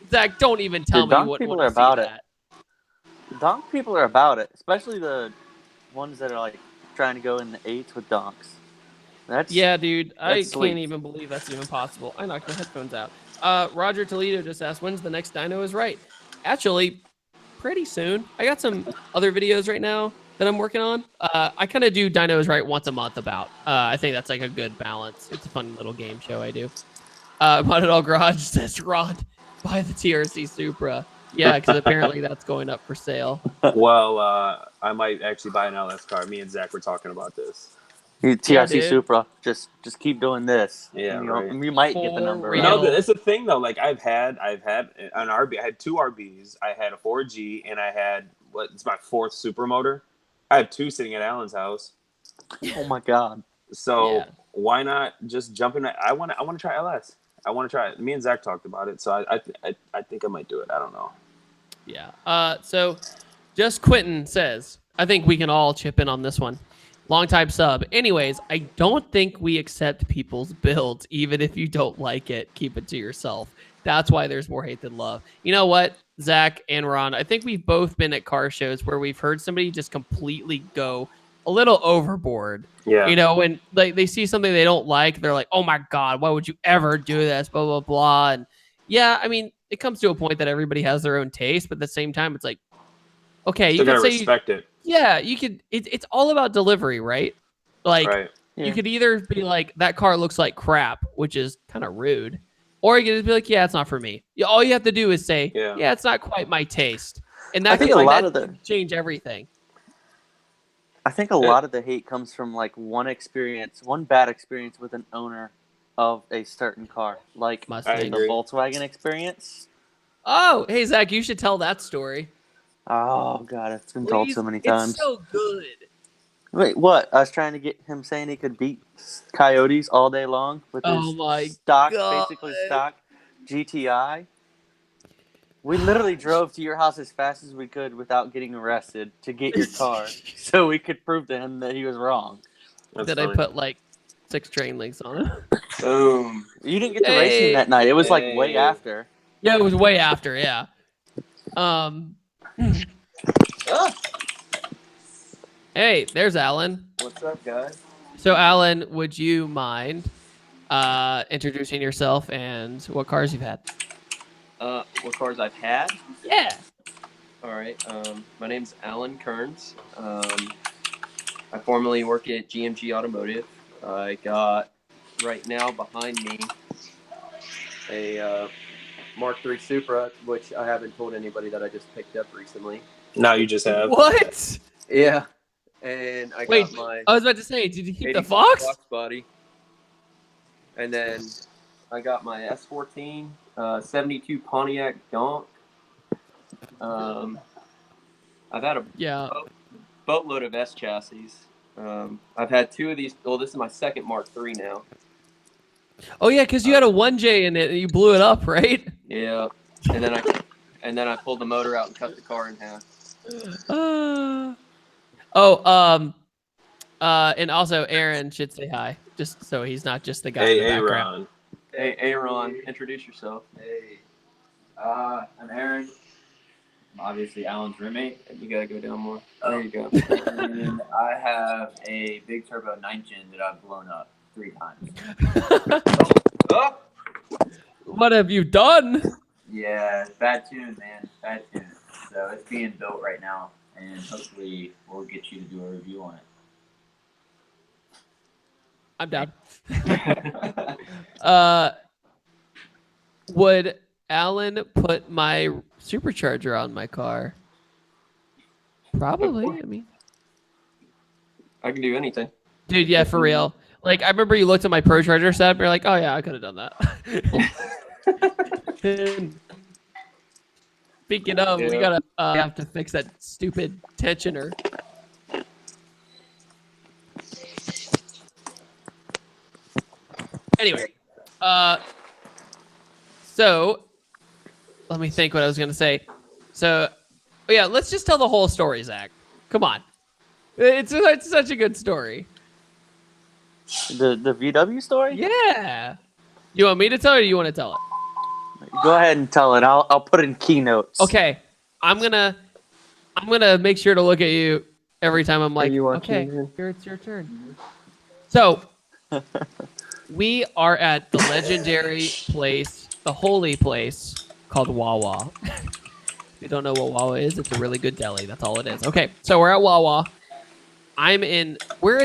Zach, don't even tell me what people want are to see about that. it. Donk people are about it, especially the ones that are like trying to go in the 8s with donks. Yeah, dude, I sweet. can't even believe that's even possible. I knocked my headphones out. Roger Toledo just asked, when's the next Dino is Right? Actually, pretty soon. I got some other videos right now that I'm working on. I kind of do Dino is Right once a month about. I think that's like a good balance. It's a fun little game show I do. Modded All Garage says, Rod, buy the TRC Supra. Yeah, because apparently that's going up for sale. Well, I might actually buy an LS car. Me and Zach were talking about this. TRC Supra, just keep doing this. Yeah, right. You might get the number right. No, it's a thing though. Like I've had an RB. I had 2 RBs. I had a 4G, and I had it's my 4th Supra motor. I have 2 sitting at Alan's house. Oh my god! So why not just jump in? I want to try LS. I want to try it. Me and Zach talked about it, so I think I might do it. I don't know. Yeah. So just Quentin says, I think we can all chip in on this one. Long time sub. Anyways, I don't think we accept people's builds, even if you don't like it. Keep it to yourself. That's why there's more hate than love. You know what, Zach and Ron? I think we've both been at car shows where we've heard somebody just completely go a little overboard. Yeah. You know, when they see something they don't like, they're like, "Oh my god, why would you ever do this?" Blah blah blah. And yeah, I mean, it comes to a point that everybody has their own taste, but at the same time, it's like, okay, Still you gotta can say respect it. Yeah, you could. It's all about delivery, right? Like, you could either be like, that car looks like crap, which is kind of rude, or you could just be like, yeah, it's not for me. All you have to do is say, yeah, it's not quite my taste, and that can change everything. I think a lot of the hate comes from like one bad experience with an owner of a certain car, like the Volkswagen experience. Oh, hey Zach, you should tell that story. Oh god, it's been told so many times. It's so good. Wait, what? I was trying to get him saying he could beat coyotes all day long with his basically stock GTI. We literally drove to your house as fast as we could without getting arrested to get your car, so we could prove to him that he was wrong. That I put like 6 train links on it. Boom! You didn't get to racing that night. It was like way after. Yeah, it was way after. Yeah. Hey, there's Alan. What's up, guys? So, Alan, would you mind introducing yourself and what cars you've had? What cars I've had? Yeah. All right. My name's Alan Kearns. I formerly work at GMG Automotive. I got right now behind me a Mark III Supra, which I haven't told anybody that I just picked up recently. No, you just have. What? Yeah. And I got my... I was about to say, did you keep the Fox? Fox body. And then I got my S14, 72 Pontiac Donk. I've had a boatload of S chassis. I've had 2 of these. Well, this is my second Mark III now. Oh yeah, because you had a 1J in it and you blew it up, right? Yeah. And then I pulled the motor out and cut the car in half. And also Aaron should say hi, just so he's not just the guy in the background. Hey, Aaron, introduce yourself. Hey, I'm Aaron. I'm obviously Alan's roommate. You gotta go down more. There you go. And I have a big turbo 9-gen that I've blown up 3 times. What have you done? Yeah, bad tune, man. Bad tune. So it's being built right now, and hopefully we'll get you to do a review on it. I'm down. Would Alan put my supercharger on my car? Probably. I mean, I can do anything. Dude, yeah, for real. Like, I remember you looked at my Pro Charger setup, and you're like, oh yeah, I could have done that. Speaking of, we gotta have to fix that stupid tensioner. Anyway, so let me think what I was gonna say. So, yeah, let's just tell the whole story, Zach. Come on, it's such a good story. The VW story? Yeah. You want me to tell it, or you want to tell it? Go ahead and tell it. I'll put in keynotes. Okay, I'm gonna make sure to look at you every time I'm like, okay, it's your turn. So, we are at the legendary place, the holy place called Wawa. If you don't know what Wawa is, it's a really good deli. That's all it is. Okay, so we're at Wawa. We're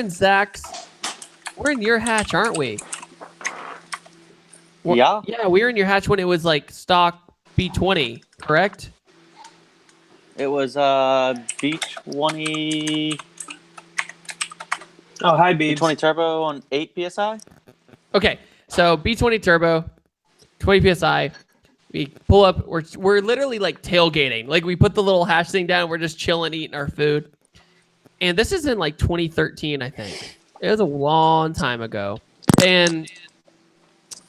in your hatch, aren't we? Yeah. Yeah, we were in your hatch when it was like stock B20, correct? It was B20. Oh, hi, Beebs. B20 turbo on 8 psi. Okay, so B20 turbo, 20 psi. We pull up. We're literally like tailgating. Like we put the little hash thing down. We're just chilling, eating our food. And this is in like 2013, I think. It was a long time ago. And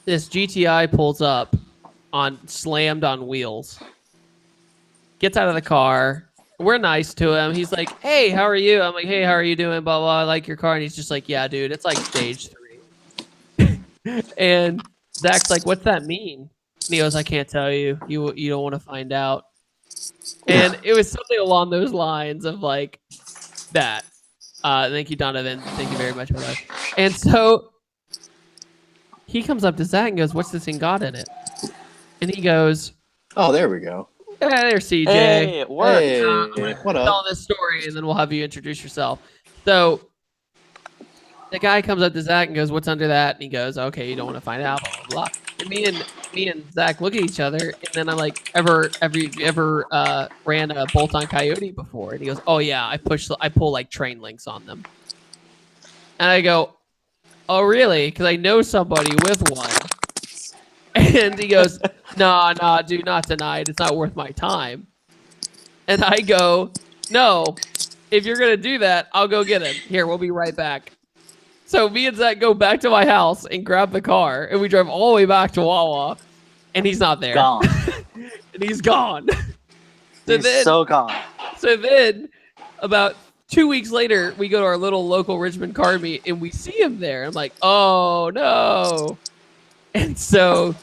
this GTI pulls up slammed on wheels. Gets out of the car. We're nice to him. He's like, "Hey, how are you?" I'm like, "Hey, how are you doing? Blah blah. I like your car." And he's just like, "Yeah, dude, it's like stage 3." And Zach's like, "What's that mean?" And he goes, "I can't tell you. You don't want to find out." And it was something along those lines of like that. Thank you, Donovan. Thank you very much for that. And so he comes up to Zach and goes, "What's this thing got in it?" And he goes, Oh, there we go. "Yeah, there's CJ." Hey, it worked. Hey, I'm gonna what up? tell this story, and then we'll have you introduce yourself. So the guy comes up to Zach and goes, "What's under that?" And he goes, "Okay, you don't want to find out." Blah blah blah. And me and Zach look at each other, and then I'm like, "Ever ran a bolt-on coyote before?" And he goes, "Oh yeah, I pull like train links on them." And I go, "Oh really? Because I know somebody with one." And he goes, "Nah, dude, not tonight. It's not worth my time." And I go, "No, if you're going to do that, I'll go get him. Here, we'll be right back." So me and Zach go back to my house and grab the car, and we drive all the way back to Wawa, and he's not there. Gone. And he's gone. So gone. So then, about 2 weeks later, we go to our little local Richmond car meet, and we see him there. I'm like, "Oh, no." And so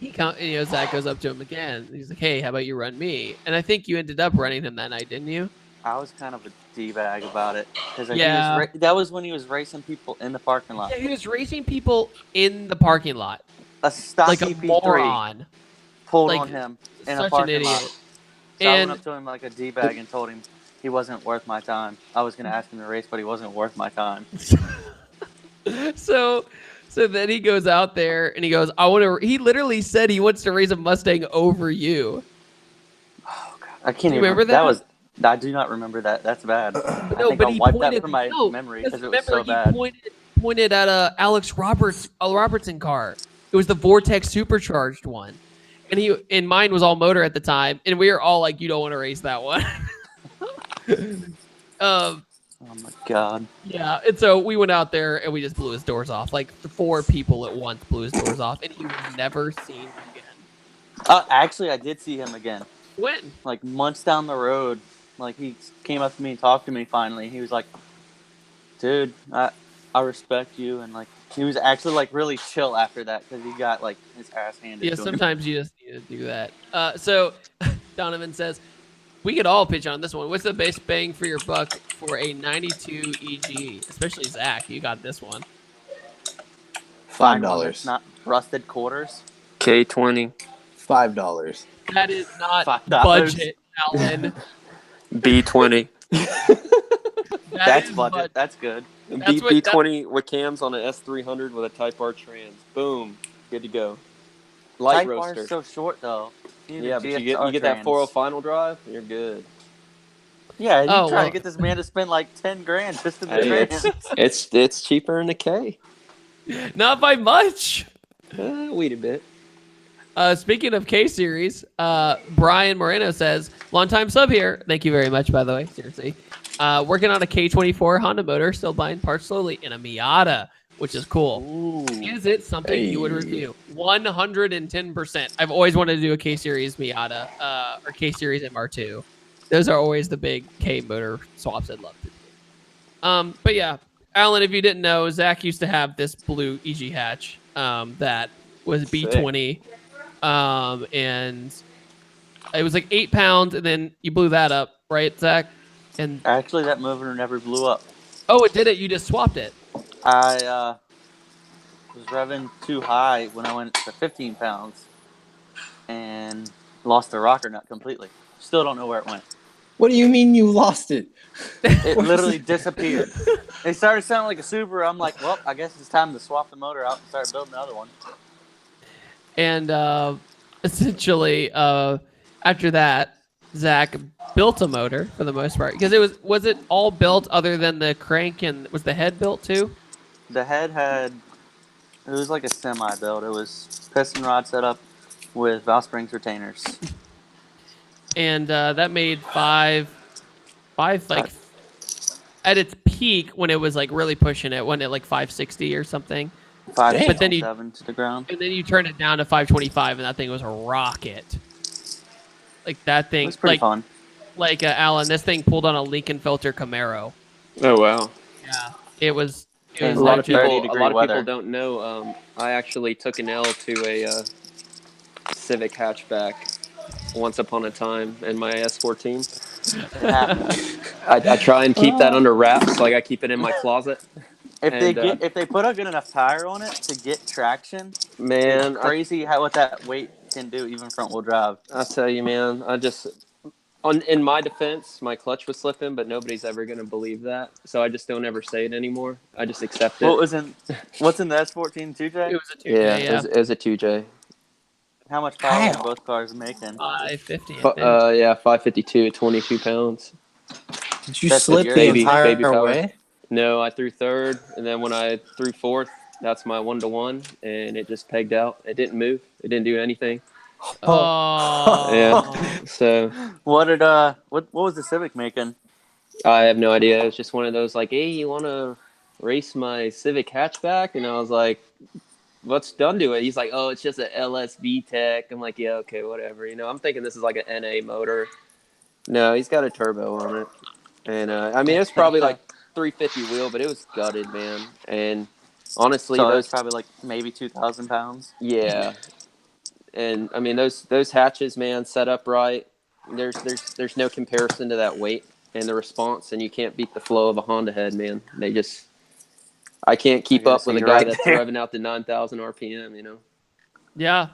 Zach goes up to him again. He's like, "Hey, how about you run me?" And I think you ended up running him that night, didn't you? I was kind of a D-bag about it. Because Yeah. that was when he was racing people in the parking lot. Yeah, he was racing people in the parking lot. A stock Like a EP3 moron. pulled Like, on him in a Such an parking idiot. lot. So I And went up to him like a D-bag and told him he wasn't worth my time. I was going to ask him to race, but he wasn't worth my time. so then he goes out there and he goes, he literally said he wants to race a Mustang over you. Oh, God. I can't Do you even remember that? I do not remember that. That's bad. I think but I'll he wipe pointed that from my memory because it was remember, so bad. He pointed at Alex Robertson car. It was the Vortex supercharged one. And mine was all motor at the time, and we were all like, "You don't want to race that one." Oh my God. Yeah, and so we went out there and we just blew his doors off. Like 4 people at once blew his doors off, and he was never seen again. Actually, I did see him again. When? Like months down the road. Like he came up to me and talked to me finally. He was like, "Dude, I respect you," and like he was actually like really chill after that because he got like his ass handed to him. Sometimes you just need to do that. So Donovan says, "We could all pitch on this one. What's the best bang for your buck for a 92 EG?" Especially Zach, you got this one. $5. Not rusted quarters. K20. $5. That is not $5. budget, Alan. B20. That's budget. That's good. B20 with cams on an S300 with a Type R trans. Boom. Good to go. Light Type roaster. R is so short though. Yeah, but you get that 4.0 final drive, you're good. Yeah, you trying to get this man to spend like $10,000 just in the trans. It's cheaper in the K. Not by much. Wait a bit. Speaking of K series, Brian Moreno says, long time sub here. Thank you very much, by the way. Seriously. Working on a K24 Honda motor, still buying parts slowly in a Miata, which is cool. Ooh. Is it something you would review? 110%. I've always wanted to do a K series Miata or K series MR2. Those are always the big K motor swaps I'd love to do. But yeah, Alan, if you didn't know, Zach used to have this blue EG hatch that was B20. And it was like 8 pounds, and then you blew that up, right, Zach? And Actually, that motor never blew up. oh, it did it. You just swapped it. I was revving too high when I went to 15 pounds and lost the rocker nut completely. Still don't know where it went. What do you mean you lost it? It literally disappeared. It started sounding like a Supra. I'm like, well, I guess it's time to swap the motor out and start building another one. And essentially, after that, Zach built a motor for the most part because was it all built other than the crank, and was the head built too? The head it was like a semi build. It was piston rod setup with valve springs retainers. And that made five like at its peak when it was like really pushing it, wasn't it like 560 or something? 5.7 to the ground. And then you turn it down to 525, and that thing was a rocket. Like that thing, It was pretty fun. Like Alan, this thing pulled on a Lincoln Filter Camaro. Oh wow! Yeah, it was. A A lot of legit- people, 30 a degree lot of weather. people don't know. I actually took an L to a Civic hatchback once upon a time in my S14. It happened. I try and keep that under wraps, like I keep it in my closet. If they put a good enough tire on it to get traction, Man, it's crazy what that weight can do, even front wheel drive. I tell you, man, in my defense, my clutch was slipping, but nobody's ever going to believe that. So I just don't ever say it anymore. I just accept it. What's in the S14 2J? It was a 2J, yeah. It was a 2J. How much power are both cars making? 550. Yeah, 552, 22 pounds. Did you That's slip your the baby entire power. way? No, I threw third, and then when I threw fourth, that's my 1-to-1, and it just pegged out. It didn't move. It didn't do anything. Oh. Yeah. So What was the Civic making? I have no idea. It was just one of those like, hey, you want to race my Civic hatchback? And I was like, what's done to it? He's like, oh, it's just an LSV tech. I'm like, yeah, okay, whatever. I'm thinking this is like an NA motor. No, he's got a turbo on it. And I mean, it's probably like 350 wheel, but it was gutted, man. And honestly, So those probably like maybe 2,000 pounds. yeah. And I mean, those hatches, man, set up right. There's no comparison to that weight and the response, and you can't beat the flow of a Honda head, man. I can't keep up with a guy that's revving out to 9,000 RPM, Yeah.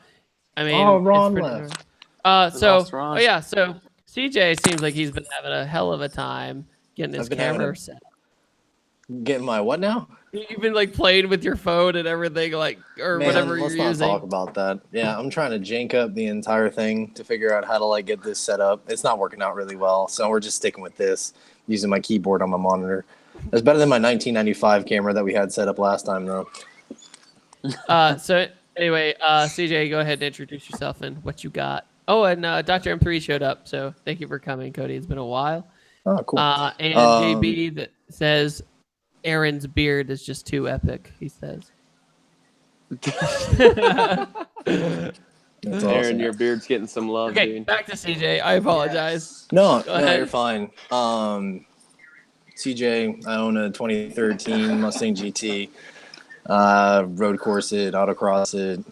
I mean, Ron it's pretty left. hard. Ron. So CJ seems like he's been having a hell of a time getting his I've been having camera a- set. Getting my what now? You've been like playing with your phone and everything, like, or Man, whatever let's you're not using. talk about that. Yeah, I'm trying to jank up the entire thing to figure out how to like get this set up. It's not working out really well, so we're just sticking with this, using my keyboard on my monitor. It's better than my 1995 camera that we had set up last time, though. So anyway, CJ, go ahead and introduce yourself and what you got. Oh, and Dr. M3 showed up, so thank you for coming, Cody. It's been a while. Oh, cool. And JB that says Aaron's beard is just too epic, he says. That's Aaron, awesome. your beard's getting some love, Okay, dude. back to CJ. I apologize. No, ahead. you're fine. CJ, I own a 2013 Mustang GT. Road course it, autocross it,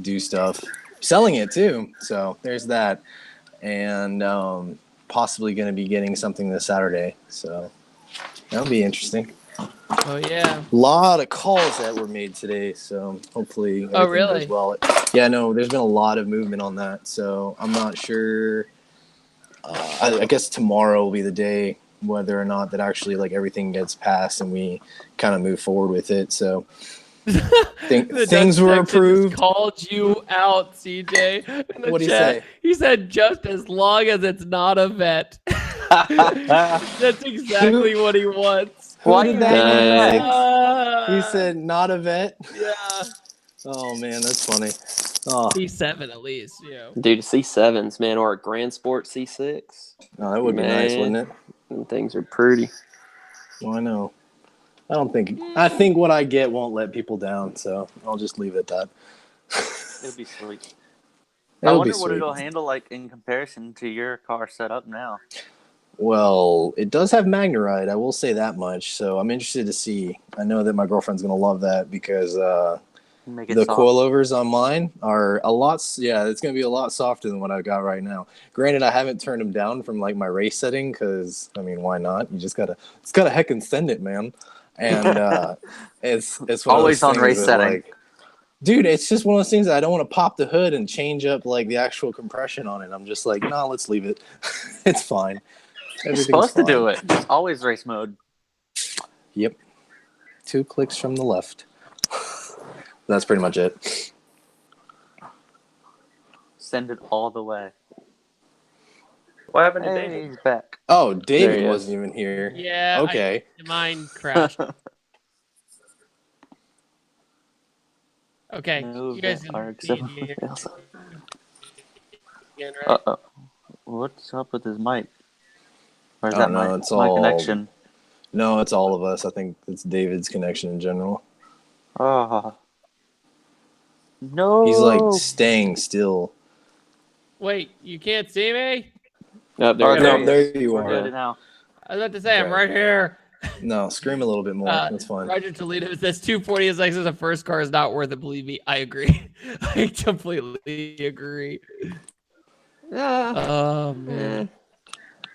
do stuff. Selling it too, so there's that. And possibly going to be getting something this Saturday, so that'll be interesting. Oh yeah. A lot of calls that were made today, so hopefully everything really? goes well. Yeah, no, there's been a lot of movement on that, so I'm not sure. I guess tomorrow will be the day whether or not that actually like everything gets passed and we kind of move forward with it. So things were approved. Called you out, CJ. What'd he say? He said, "Just as long as it's not a vet." That's exactly what he wants. Why did that? Uh, He said, "Not a vet." Yeah. Oh man, that's funny. Oh, C7 at least, you know. Dude, C7s, man, or a Grand Sport C6. no, that would be nice, wouldn't it? And things are pretty. Well, I know. I think what I get won't let people down, so I'll just leave it at that. It'll be sweet. I It'll wonder be what sweet. it'll handle like in comparison to your car setup now. Well, it does have Magnerite, I will say that much. So I'm interested to see. I know that my girlfriend's going to love that because Make it the soft. coilovers on mine are a lot. Yeah, it's going to be a lot softer than what I've got right now. Granted, I haven't turned them down from like my race setting because, I mean, why not? You just got to, it's got to heckin' send it, man. And it's one Always of those on things race that, setting. like, dude, it's just one of those things that I don't want to pop the hood and change up like the actual compression on it. I'm just like, nah, let's leave it. It's fine. You're supposed to do it. It's always race mode. Yep. 2 clicks from the left. That's pretty much it. Send it all the way. What happened to Hey, David? he's back. Oh, There David he is. wasn't even here. Yeah. Okay. Mine crashed. Okay. No, You guys that can are see except it for Elsa. again, right? Uh-oh. What's up with his mic? Or is I that don't know, my, it's my all- connection? No, it's all of us. I think it's David's connection in general. Oh. No. He's like staying still. Wait, you can't see me? Oh, there Oh, it there No, he is. there you We're are. good now. I was about to say, I'm Okay. right here. No, scream a little bit more. That's fine. Roger Toledo says 240 SX as a first car is not worth it. Believe me, I agree. I completely agree. Yeah. Oh man,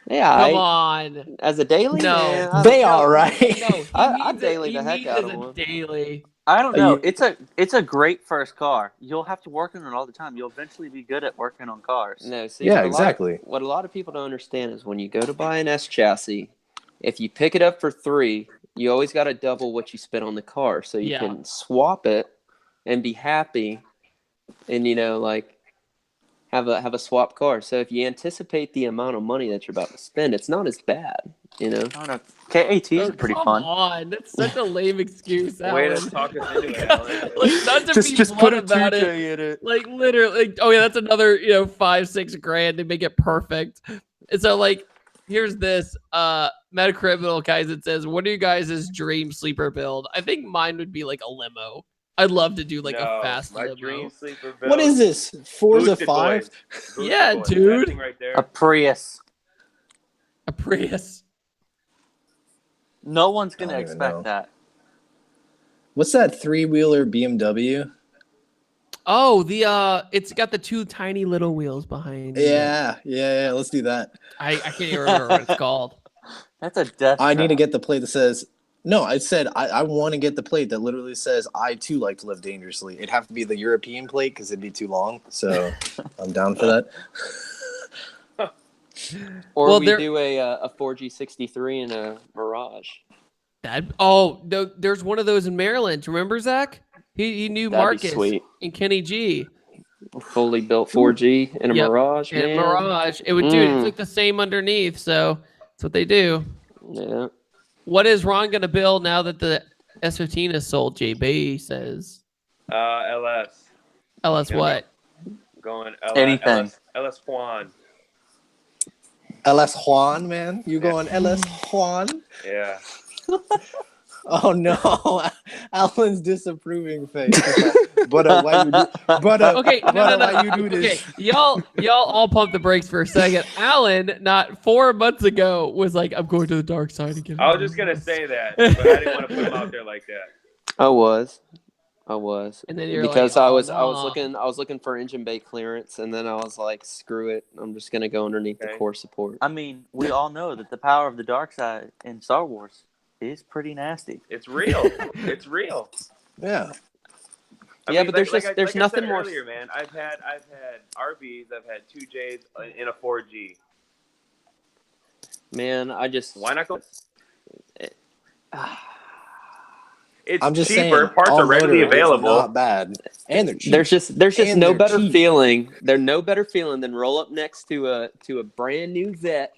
Yeah. come on. As a daily? No. Man, I They don't know. all right. No, he I needs daily it. the He heck needs out as of a one. daily. I don't know. You- It's a great first car. You'll have to work on it all the time. You'll eventually be good at working on cars. No, see, Yeah, what exactly. What a lot of people don't understand is when you go to buy an S chassis, if you pick it up for $3, you always got to double what you spent on the car, so you Yeah. can swap it and be happy, and like have a swap car. So if you anticipate the amount of money that you're about to spend, it's not as bad. I don't know. KATs are pretty come fun. on. That's such a lame excuse, Way Alan. to talk us into it, Alan. Like, not to be blunt about it. in it. Like literally, like, oh yeah, that's another 5-6 grand to make it perfect. And so like, here's this Metacriminal guys. It says, "What are you guys' dream sleeper build?" I think mine would be like a limo. I'd love to do like a fast my limo. dream sleeper build. What is this? Forza Boosted 5? Boys. Boosted Yeah, Boys. dude. That thing right there. A Prius. A Prius. No one's gonna I don't even expect know. that. What's that 3-wheeler BMW? Oh, it's got the 2 tiny little wheels behind. Yeah. Let's do that. I can't even remember what it's called. That's a death I need to trap. get the plate that says, no, I said I want to get the plate that literally says, I too like to live dangerously. It'd have to be the European plate because it'd be too long. So I'm down for that. Or Well, we there- do a 4G63 and a Mirage. There's one of those in Maryland. Remember, Zach? He knew That'd be Marcus sweet. and Kenny G. Fully built 4G and a Yep. Mirage, And man. Mirage. It would, dude. It's like the same underneath. So that's what they do. Yeah. What is Ron gonna build now that the S15 is sold? JB says. LS. LS Yeah. what? Going LS. Anything. LS Juan. LS Juan, man. You going LS Juan? Yeah. Oh no, Alan's disapproving face. But why you do? But Okay, no. why you do Okay, this? y'all all pump the brakes for a second. Alan, not 4 months ago, was like, "I'm going to the dark side again." I was just gonna say that, but I didn't want to put him out there like that. I was. And then you're Because like, I "Oh, was nah." looking for engine bay clearance, and then I was like, screw it, I'm just gonna go underneath the Okay. core support. I mean, we all know that the power of the dark side in Star Wars is pretty nasty. It's real. It's real. Yeah. Yeah, but there's I nothing said more- earlier, man. I've had RBs. I've had 2Js in a 4G. Man, I just Why not go? It's I'm just cheaper. saying, Parts are all-motor readily is available. Not bad, and they're cheap. there's just And no they're better cheap. feeling. There's no better feeling than roll up next to a brand new Zet,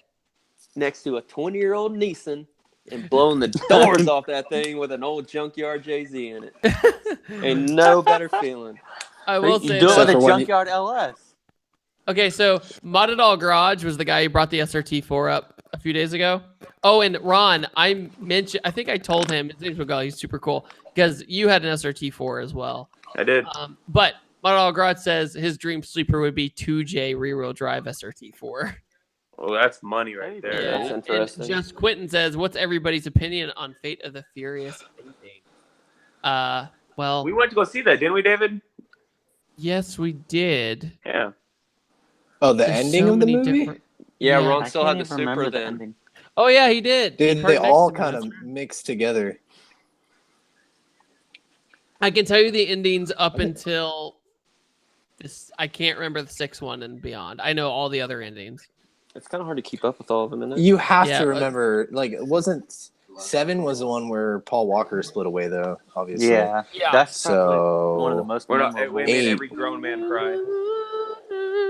next to a 20-year-old Nissan, and blowing the doors off that thing with an old junkyard JZ in it. Ain't no better feeling. I will You say do it that. with a for when you- junkyard LS. Okay, so Modded All Garage was the guy who brought the SRT4 up a few days ago. Oh, and Ron, I think I told him, his name's Miguel, he's super cool, because you had an SRT4 as well. I did. But Modded All Garage says his dream sleeper would be 2J rear-wheel drive SRT4. Well, that's money right there. Yeah, That's and interesting. Just Quentin says, what's everybody's opinion on Fate of the Furious ending? Well, We went to go see that, didn't we, David? yes, we did. Yeah. Oh, the There's ending so of the many movie? different- Yeah, Yeah. Ron I still can't had the even remember Supra the then. ending. Oh, yeah, he did. Dude, He they parked all next to me. kind of mixed together. I can tell you the endings up until this. I can't remember the 6th one and beyond. I know all the other endings. It's kind of hard to keep up with all of them, isn't it? You have Yeah, to but- remember, like, it wasn't 7 was the one where Paul Walker split away, though, obviously. Yeah, Yeah. that's probably So, one of the most We're not, memorable. we made Eight. every grown man cry.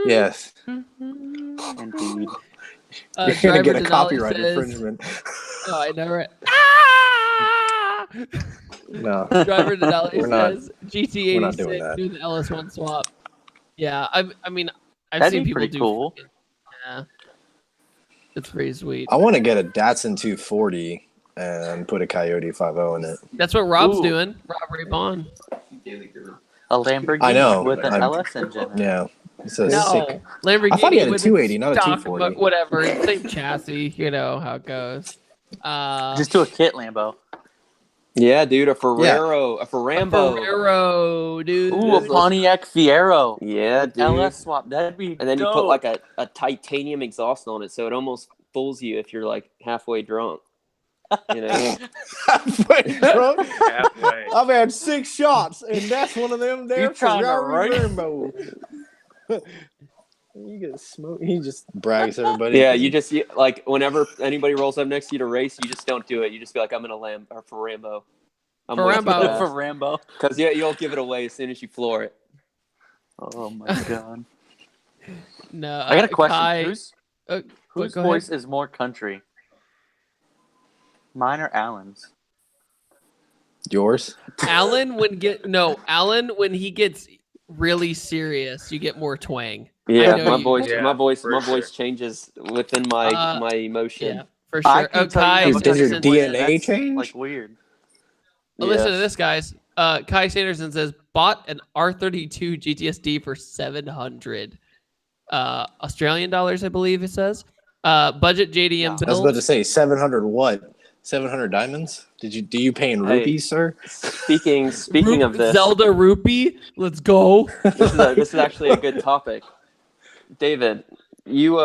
yes. Indeed. You're going to Driver get a Denali copyright says- infringement. Oh, I know it. Ah! No. Driver Denali We're not- says GT86 we're not doing that. do the LS1 swap. Yeah, I mean, I've That'd seen be people pretty do. cool. Yeah, it's pretty sweet. I want to get a Datsun 240 and put a Coyote 5.0 in it. That's what Rob's Ooh. doing. Rob Raybon. A Lamborghini I know. with an I'm- LS engine. Yeah. It's a No, sick. Lamborghini. I thought he had a with 280, not a stock, 240. But whatever, same chassis. You know how it goes. Just do a kit Lambo. Yeah, dude, a Ferrero, a Ferrambo. Ferrero, dude. Ooh, a Pontiac Fiero. Yeah, dude. LS swap. That'd be And then you put dope. like a titanium exhaust on it, so it almost fools you if you're like halfway drunk. You know, Halfway drunk. Halfway. I've had 6 shots, and that's one of them there. You trying to Ferrari race? Rainbow. You get smoked. He just brags everybody. yeah. Like whenever anybody rolls up next to you to race, you just don't do it. You just be like, I'm in a Lamb or Ferrambo. Ferrambo. For Rambo. Because you'll give it away as soon as you floor it. Oh my god. No, I got a question. Kai, Whose go voice ahead. is more country? Mine or Alan's? Yours. Alan when he gets really serious, you get more twang. Yeah, I know my you- voice, Yeah, my voice for voice changes within my emotion. Yeah, for I sure. can Oh, tell Kai you Does because your Sanderson DNA says, change? Like weird. listen to Yes. this, guys. Kai Sanderson says bought an R32 GTSD for 700 Australian dollars, I believe it says. Budget JDM I was build. about to say 700 what? 700 diamonds? Do you pay in Hey. rupees, sir? Speaking of this, Zelda Rupee. Let's go. this is actually a good topic. David, you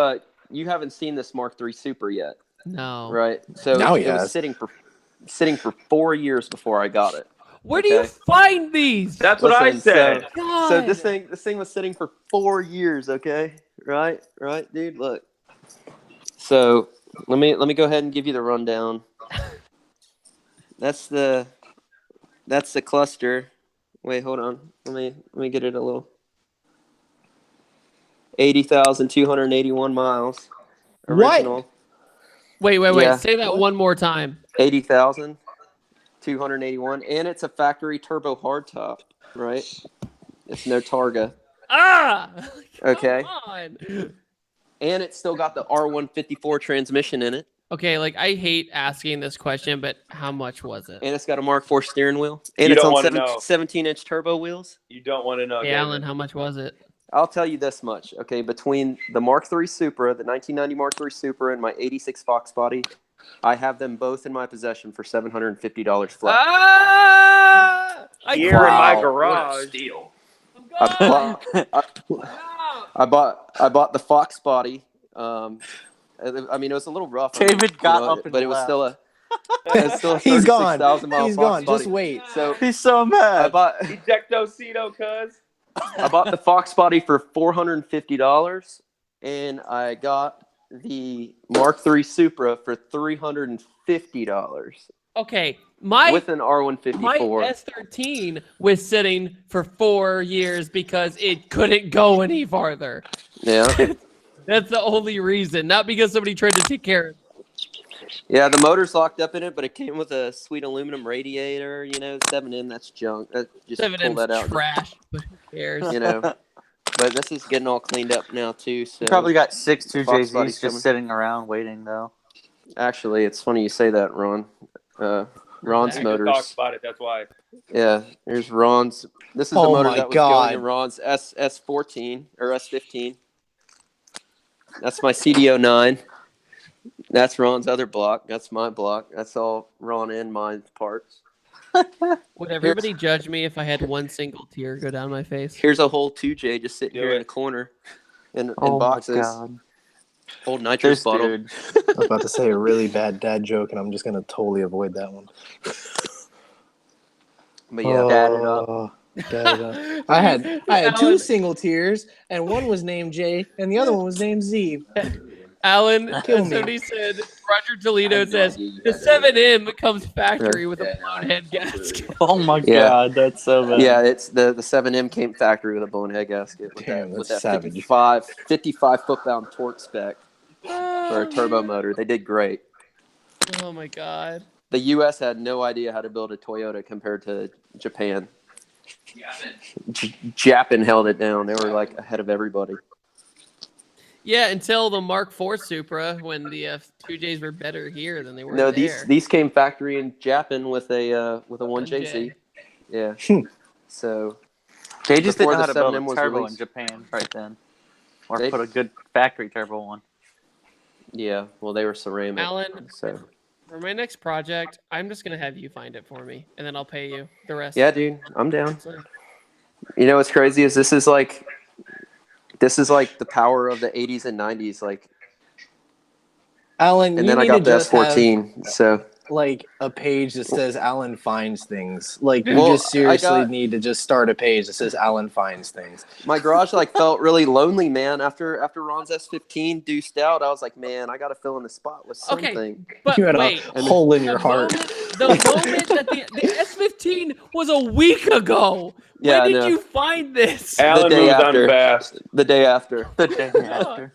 haven't seen this Mark III Supra yet, No. right? So Now he it was has. sitting for 4 years before I got it. Where do you Okay. find these? That's what I Listen, said. God. So this thing was sitting for 4 years, okay? Right, dude. Look. So let me go ahead and give you the rundown. That's the cluster. Wait, hold on. Let me get it a little. 80,281 miles. Original. Wait. Yeah. Say that one more time. 80,281, and it's a factory turbo hardtop, right? It's no Targa. Ah. Okay. Come on. And it's still got the R154 transmission in it. Okay, like I hate asking this question, but how much was it? And it's got a Mark IV steering wheel. And You it's don't on wanna know. 17-inch turbo wheels. You don't want to know. Hey, David. Alan, how much was it? I'll tell you this much, okay? Between the Mark III Supra, the 1990 Mark III Supra, and my 86 Fox body, I have them both in my possession for $750 flat. Ah! Here in my Wow. garage. I bought the Fox body. I mean, it was a little rough. David got up and but it was left. still a. It was still a He's gone. 36,000 mile He's Fox gone. Just body. wait. So He's so I mad. bought Ejectocito, cuz. I bought the Fox body for $450, and I got the Mark III Supra for $350 Okay, my with an R154. S13 was sitting for 4 years because it couldn't go any farther. Yeah. That's the only reason, not because somebody tried to take care of it. Yeah, the motor's locked up in it, but it came with a sweet aluminum radiator. 7M, that's junk. Just pull 7M's that out. trash, but who cares? But this is getting all cleaned up now too. So You probably got 6 the Fox JZs body's just coming. sitting around waiting, though. Actually, it's funny you say that, Ron. Ron's Zach motors. Talks about it. That's why. Yeah, here's Ron's. This is the Oh motor my that was God. going in Ron's S14 or S15. That's my CDO9. That's Ron's other block. That's my block. That's all Ron and mine parts. Would everybody judge me if I had one single tear go down my face? Here's a whole 2J just sitting Do here in it. a corner in Oh boxes. my God. Old nitrous This bottle. dude. I was about to say a really bad dad joke, and I'm just gonna totally avoid that one. But yeah, Dad it up. Dad it up. I had two Alan, single tears, and one was named Jay, and the other one was named Z. Alan, Kill me. somebody said, Roger Toledo I have no says, idea you the guys are- 7M comes factory with a Yeah. blown head gasket. Oh my Yeah. God, that's so bad. yeah, it's the 7M came factory with a blown head gasket with Damn, that, with that's that savage. 55 foot-pound torque spec for a turbo motor. They did great. Oh my God. The U.S. had no idea how to build a Toyota compared to Japan. Japan held it down. They were like ahead of everybody. Yeah, until the Mark IV Supra, when the 2Js were better here than they were No, there. these came factory in Japan with a 1JZ. 1J. Yeah. So They just didn't before know how the to build 7M a was turbo released. in Japan right then. Or They- put a good factory turbo one. yeah, well they were ceramic. Alan, So for my next project, I'm just going to have you find it for me, and then I'll pay you the rest. yeah, dude, I'm down. So, You know what's crazy is this is like the power of the 80s and 90s. Like, Alan, and you then I need got to the just have S14. So like a page that says Alan finds things. Like you Well, just seriously I got- need to just start a page that says Alan finds things. my garage like felt really lonely, man. After Ron's S15 deuced out, I was like, man, I got to fill in the spot with Okay. something. but You had wait. a hole in your heart. The moment that the S15 was a week ago. Yeah, I when did know. you find this? Alan day moved after. on fast. The day after. The day after.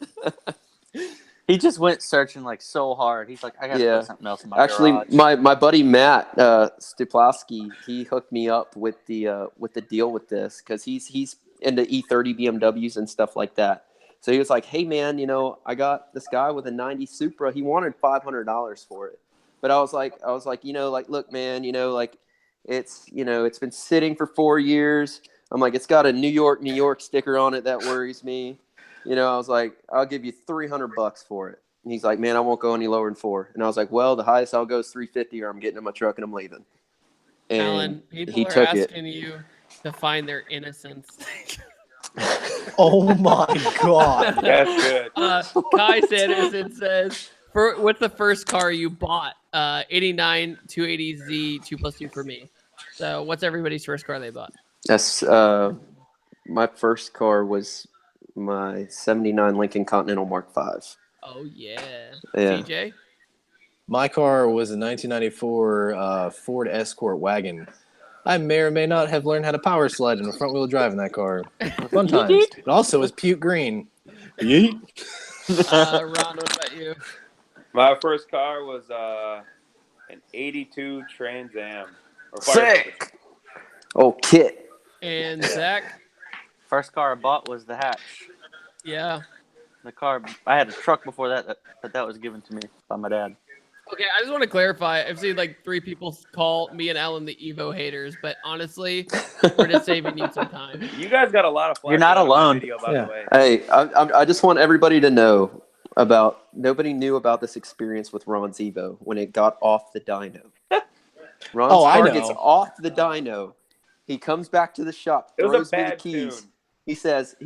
He just went searching like so hard. He's like, I gotta Yeah. put something else in my Actually, garage. my buddy Matt Stuplowski, he hooked me up with the deal with this because he's into E30 BMWs and stuff like that. So he was like, "Hey man, I got this guy with a '90 Supra. He wanted $500 for it." But I was like, look, man, it's it's been sitting for 4 years. I'm like, it's got a New York sticker on it that worries me. I was like, I'll give you $300 for it. And he's like, man, I won't go any lower than $400. And I was like, well, the highest I'll go is $350, or I'm getting in my truck and I'm leaving. And Alan, people he are took it. asking you to find their innocence. Oh my god. That's good. Kai Sanderson says, what's the first car you bought? 89 280Z 2+2 for me. So what's everybody's first car they bought? That's my first car was my '79 Lincoln Continental Mark V. Oh, yeah. Yeah. CJ? My car was a 1994 Ford Escort wagon. I may or may not have learned how to power slide in a front wheel drive in that car. Fun times. But also it was puke green. Yeet. Ron, what about you? My first car was an '82 Trans Am. Or Sick. Oh, Kit. And Zach? First car I bought was the hatch. Yeah. The car I had a truck before that was given to me by my dad. Okay, I just want to clarify. I've seen like 3 people call me and Alan the Evo haters, but honestly, we're just saving you some time. You guys got a lot of flash. You're not on my alone. Video, by Yeah. the way. Hey, I just want everybody to know nobody knew about this experience with Ron's Evo when it got off the dyno. Ron's I car know. gets off the dyno. He comes back to the shop, It was throws a me the bad keys. tune. He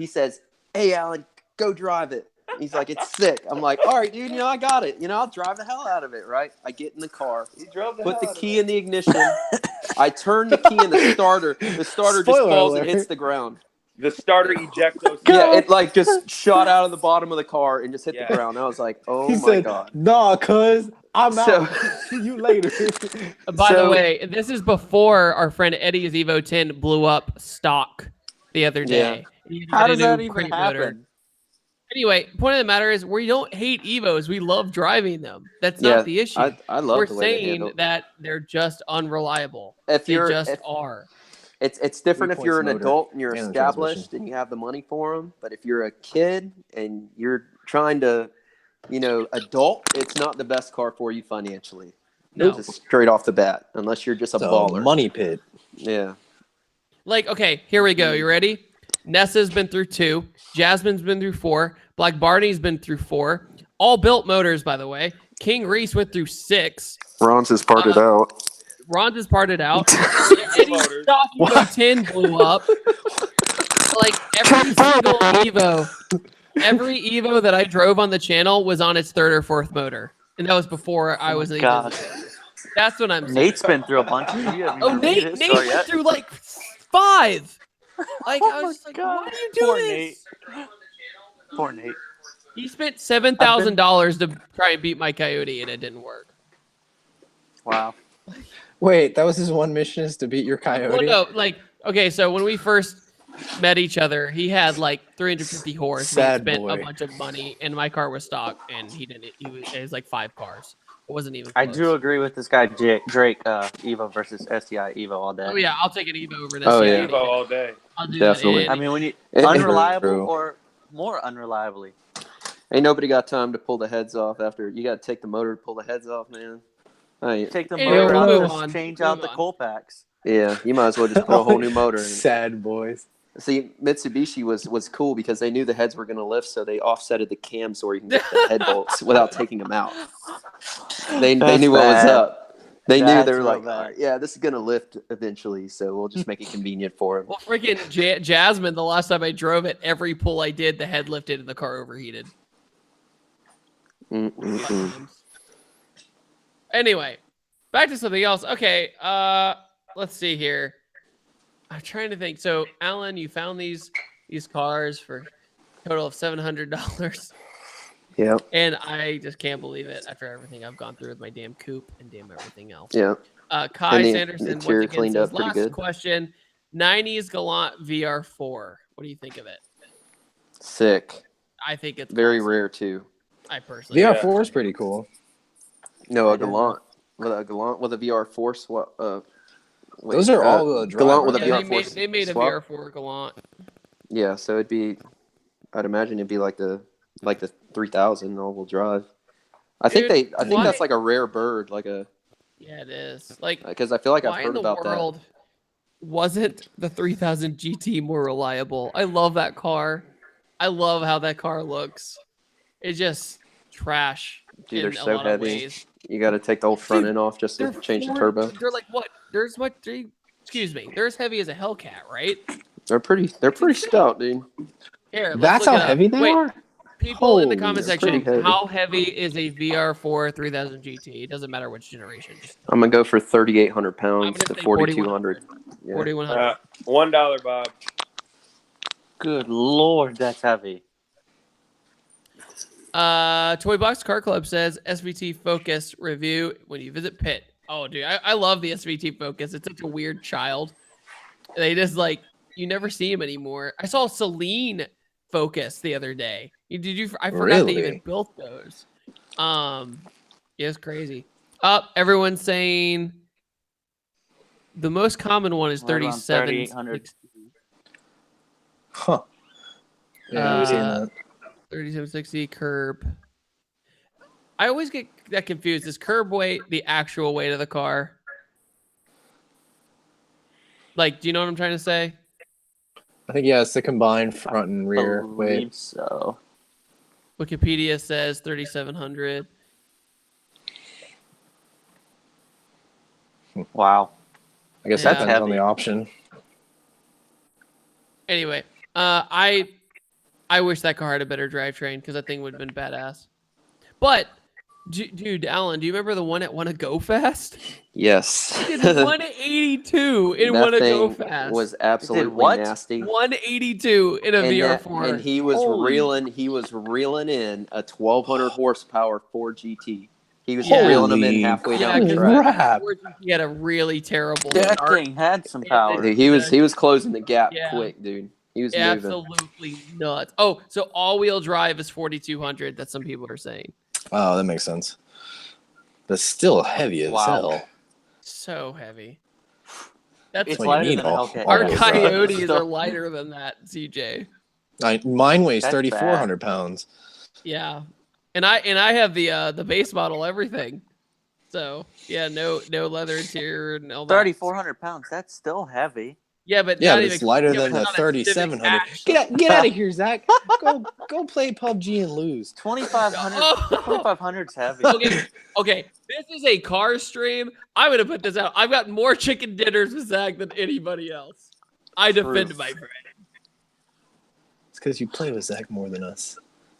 says, "Hey, Alan, go drive it." He's like, "It's sick." I'm like, "All right, dude, I got it. I'll drive the hell out of it, right?" I get in the car, He drove the put hell the out of key it. in the ignition. I turn the key in the starter. The starter just Spoiler falls alert. and hits the ground. The starter ejecto. Yeah, it like just shot out of the bottom of the car and just hit Yeah. the ground. I was like, "Oh He my said, god!" nah, cuz I'm So- out. See you later. By the So- way, this is before our friend Eddie's Evo 10 blew up stock the other day. He How had a does that new even crate motor. happen? Anyway, point of the matter is we don't hate Evos. We love driving them. That's not the issue. I love We're the way they saying handle. that they're just unreliable. If They you're, just if, are. It's different if 3 you're an points motor adult and you're and the established transmission. and you have the money for them. But if you're a kid and you're trying to, adult, it's not the best car for you financially. No. Just straight off the bat, unless you're just a It's a baller. money pit. Yeah. Like, okay, here we go. You ready? Nessa's been through 2. Jasmine's been through 4. Black Barney's been through 4. All built motors, by the way. King Reese went through 6. Ron's is parted out. Ron's is parted out. Eddie's stock Evo 10 blew up. Like every single Evo that I drove on the channel was on its 3rd or 4th motor. And that was before I was even. That's what I'm saying. Nate's been through a bunch. Nate went through like 5. Like, I was like, why do you do Poor this? Poor Nate. He spent $7,000 to try and beat my Coyote, and it didn't work. Wow. Wait, that was his one mission, is to beat your Coyote? Well, no, like, okay, so when we first met each other, he had like 350 horse. Sad and he spent boy. a bunch of money, and my car was stock, and he didn't. It was like 5 cars. It wasn't even I close. do agree with this guy Drake. Evo versus STI Evo all day. Oh yeah, I'll take an Evo over this. Oh, yeah. Evo all day. I'll do Definitely. that. I mean, when you It- unreliable True. or more unreliably. Ain't nobody got time to pull the heads off after. You got to take the motor to pull the heads off, man. Take the Anyway, motor we'll out, move just on. change Move out the on. coal packs. Yeah, you might as well just put a whole new motor in. Sad boys. See, Mitsubishi was cool because they knew the heads were going to lift, so they offsetted the cams so you can get the head bolts without taking them out. They knew what was bad. up. They knew That's they were real like, bad. "All right, yeah, this is going to lift eventually, so we'll just make it convenient for them." Well, freaking Jasmine, the last time I drove it, every pull I did, the head lifted and the car overheated. Anyway, back to something else. Okay, let's see here. I'm trying to think. So, Alan, you found these cars for a total of $700. Yep. And I just can't believe it after everything I've gone through with my damn coupe and damn everything else. Yeah. Kai And the Sanderson, once interior again, cleaned says, up pretty last good. question, 90s Gallant VR4. What do you think of it? Sick. I think it's Very awesome. rare too. I personally VR4 is pretty cool. No, a Gallant with a VR4 swap. Wait, Those are all Gallant with a Yeah, VR4 they made a swap. VR4 Gallant. Yeah, so it'd be. I'd imagine it'd be like the 3000 all-wheel drive. I think why- that's like a rare bird, like a. Yeah, it is. Like, Because I feel like I've why in heard the about world wasn't the 3000 GT more reliable? I love that car. I love how that car looks. It's just trash. Dude, in they're a so lot of heavy. ways. that. You got to take the whole front Dude, end off just to change the four- turbo. They're like what? Excuse me. They're as heavy as a Hellcat, right? They're pretty stout, dude. Here, let's That's look how it up. heavy they Wait, are? people in the Holy, comment they're section, pretty heavy. how heavy is a VR4 3000 GT? It doesn't matter which generation. Just I'm going to go for 3,800 I'm pounds gonna to say 4,200. Yeah. 4100. $1, Bob. Good Lord, that's heavy. Toy Box Car Club says SVT Focus review when you visit Pitt. Oh, dude, I love the SVT Focus. It's such a weird child. They just like you never see him anymore. I saw Celine Focus the other day. I forgot they even Really? built those. Yeah, it's crazy. Everyone's saying the most common one is Right around 37. 3,800. Huh. Yeah, I've seen Uh, that. 3760 curb. I always get that confused. Is curb weight the actual weight of the car? Like, do you know what I'm trying to say? I think, yeah, it's the combined front and rear Believe weight. so. Wikipedia says 3,700. Wow. I guess Yeah. that depends on Heavy. the option. Anyway, I wish that car had a better drivetrain because that thing would have been badass. But, dude, Alan, do you remember the one at Wanna Go Fast? Yes. It did 182 in That Wanna Go thing Fast. was absolutely what? nasty. 182 in a VR4. And he was Holy- reeling in a 1,200 horsepower Ford GT. He was Yeah. reeling them in halfway Yeah, down the 'cause track. Crap. He had a really terrible That start. thing had some power. Dude, he was closing the gap Yeah. quick, dude. He was moving. Absolutely nuts. Oh, so all-wheel drive is 4,200. That some people are saying. Oh, that makes sense. That's still heavy as hell. So heavy. That's It's what you lighter need than a all- Hellcat. all our wheel drive. coyotes Still- are lighter than that, CJ. Mine weighs That's 3,400 pounds. Yeah, and I have the base model, everything. So yeah, no leather interior and all that. 3,400 pounds. That's still heavy. Yeah, but Yeah, not but even, it's lighter yeah, than but the not a Civic 3,700. Hatch. Get out of here, Zach. Go play PUBG and lose. 2,500. Oh. 2,500's heavy. Okay. This is a car stream. I'm gonna put this out. I've got more chicken dinners with Zach than anybody else. I defend my friend. It's because you play with Zach more than us.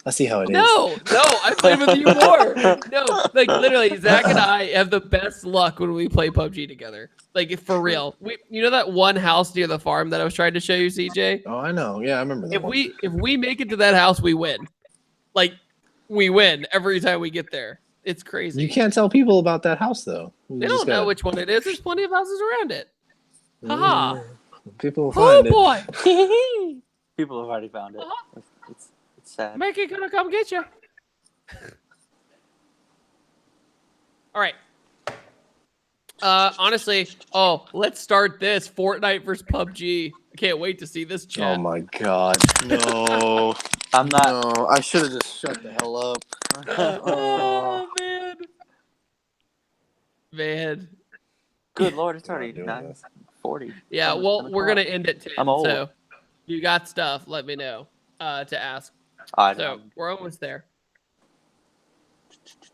I see how it is. No, I played with you more. No, like literally, Zach and I have the best luck when we play PUBG together. Like for real. You know that one house near the farm that I was trying to show you, CJ? Oh, I know. Yeah, I remember that. If we make it to that house, we win. Like we win every time we get there. It's crazy. You can't tell people about that house though. They don't know which one it is. There's plenty of houses around it. Haha. People will Oh find it. boy. People have already found it. It's sad. Mickey gonna come get you. All right. Honestly, let's start this Fortnite versus PUBG. I can't wait to see this chat. Oh my god. No. I'm not. No. I should have just shut the hell up. Oh man. Good lord, it's I'm not already doing 9:40. Yeah, Almost well, 10 we're gonna end it 10. I'm old. So you got stuff, let me know to ask. I So know. we're almost there.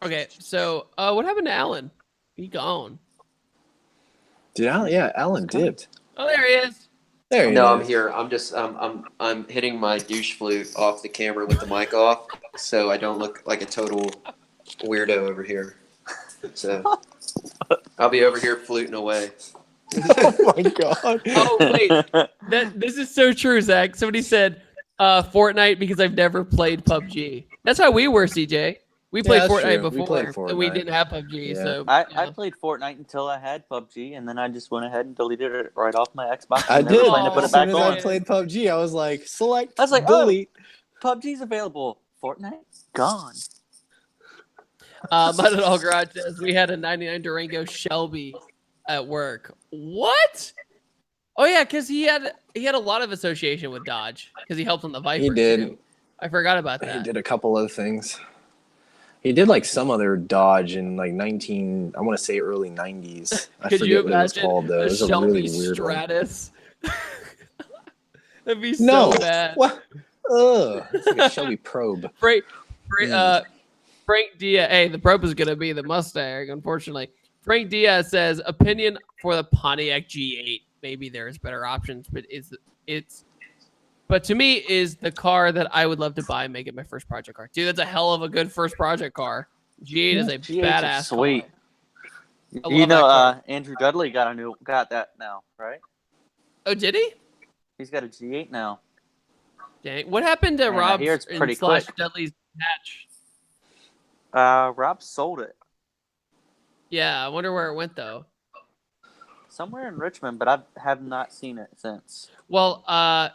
Okay, so what happened to Alan? He gone. Did Alan? Yeah, Alan dipped. Oh, there he is. There he No, is. I'm here. I'm just I'm hitting my douche flute off the camera with the mic off, so I don't look like a total weirdo over here. So I'll be over here fluting away. Oh my god. Oh wait, this is so true, Zach. Somebody said Fortnite because I've never played PUBG. That's how we were, CJ. We played that's Fortnite true. We before, played and we Fortnite. didn't have PUBG. Yeah. So I played Fortnite until I had PUBG, and then I just went ahead and deleted it right off my Xbox. I and never did. planned to put As it soon back as I on. played PUBG, I was like, select, I was like, oh. delete. PUBG's available. Fortnite gone. Mud and All Garage says we had a '99 Durango Shelby at work. What? Oh yeah, because he had a lot of association with Dodge because he helped on the Viper. He did. Too. I forgot about that. He did a couple other things. He did like some other Dodge in like I want to say early 90s. I Could you forget what it was imagine called though. It a was a Shelby really weird one. Stratus? That'd be No. so bad. What? Ugh. It's like a Shelby Probe. Frank Diaz. Hey, the Probe is gonna be the Mustang, unfortunately. Frank Diaz says opinion for the Pontiac G8. Maybe there's better options, but but to me is the car that I would love to buy and make it my first project car. Dude, that's a hell of a good first project car. G8 is a G8's badass sweet. car. You love that know, car. Andrew Dudley got that now, right? Oh, did he? He's got a G8 now. Dang. What happened to Man, I Rob's hear it's pretty slash quick. Dudley's hatch? Rob sold it Yeah, I wonder where it went though. somewhere in Richmond, but I have not seen it since. Well,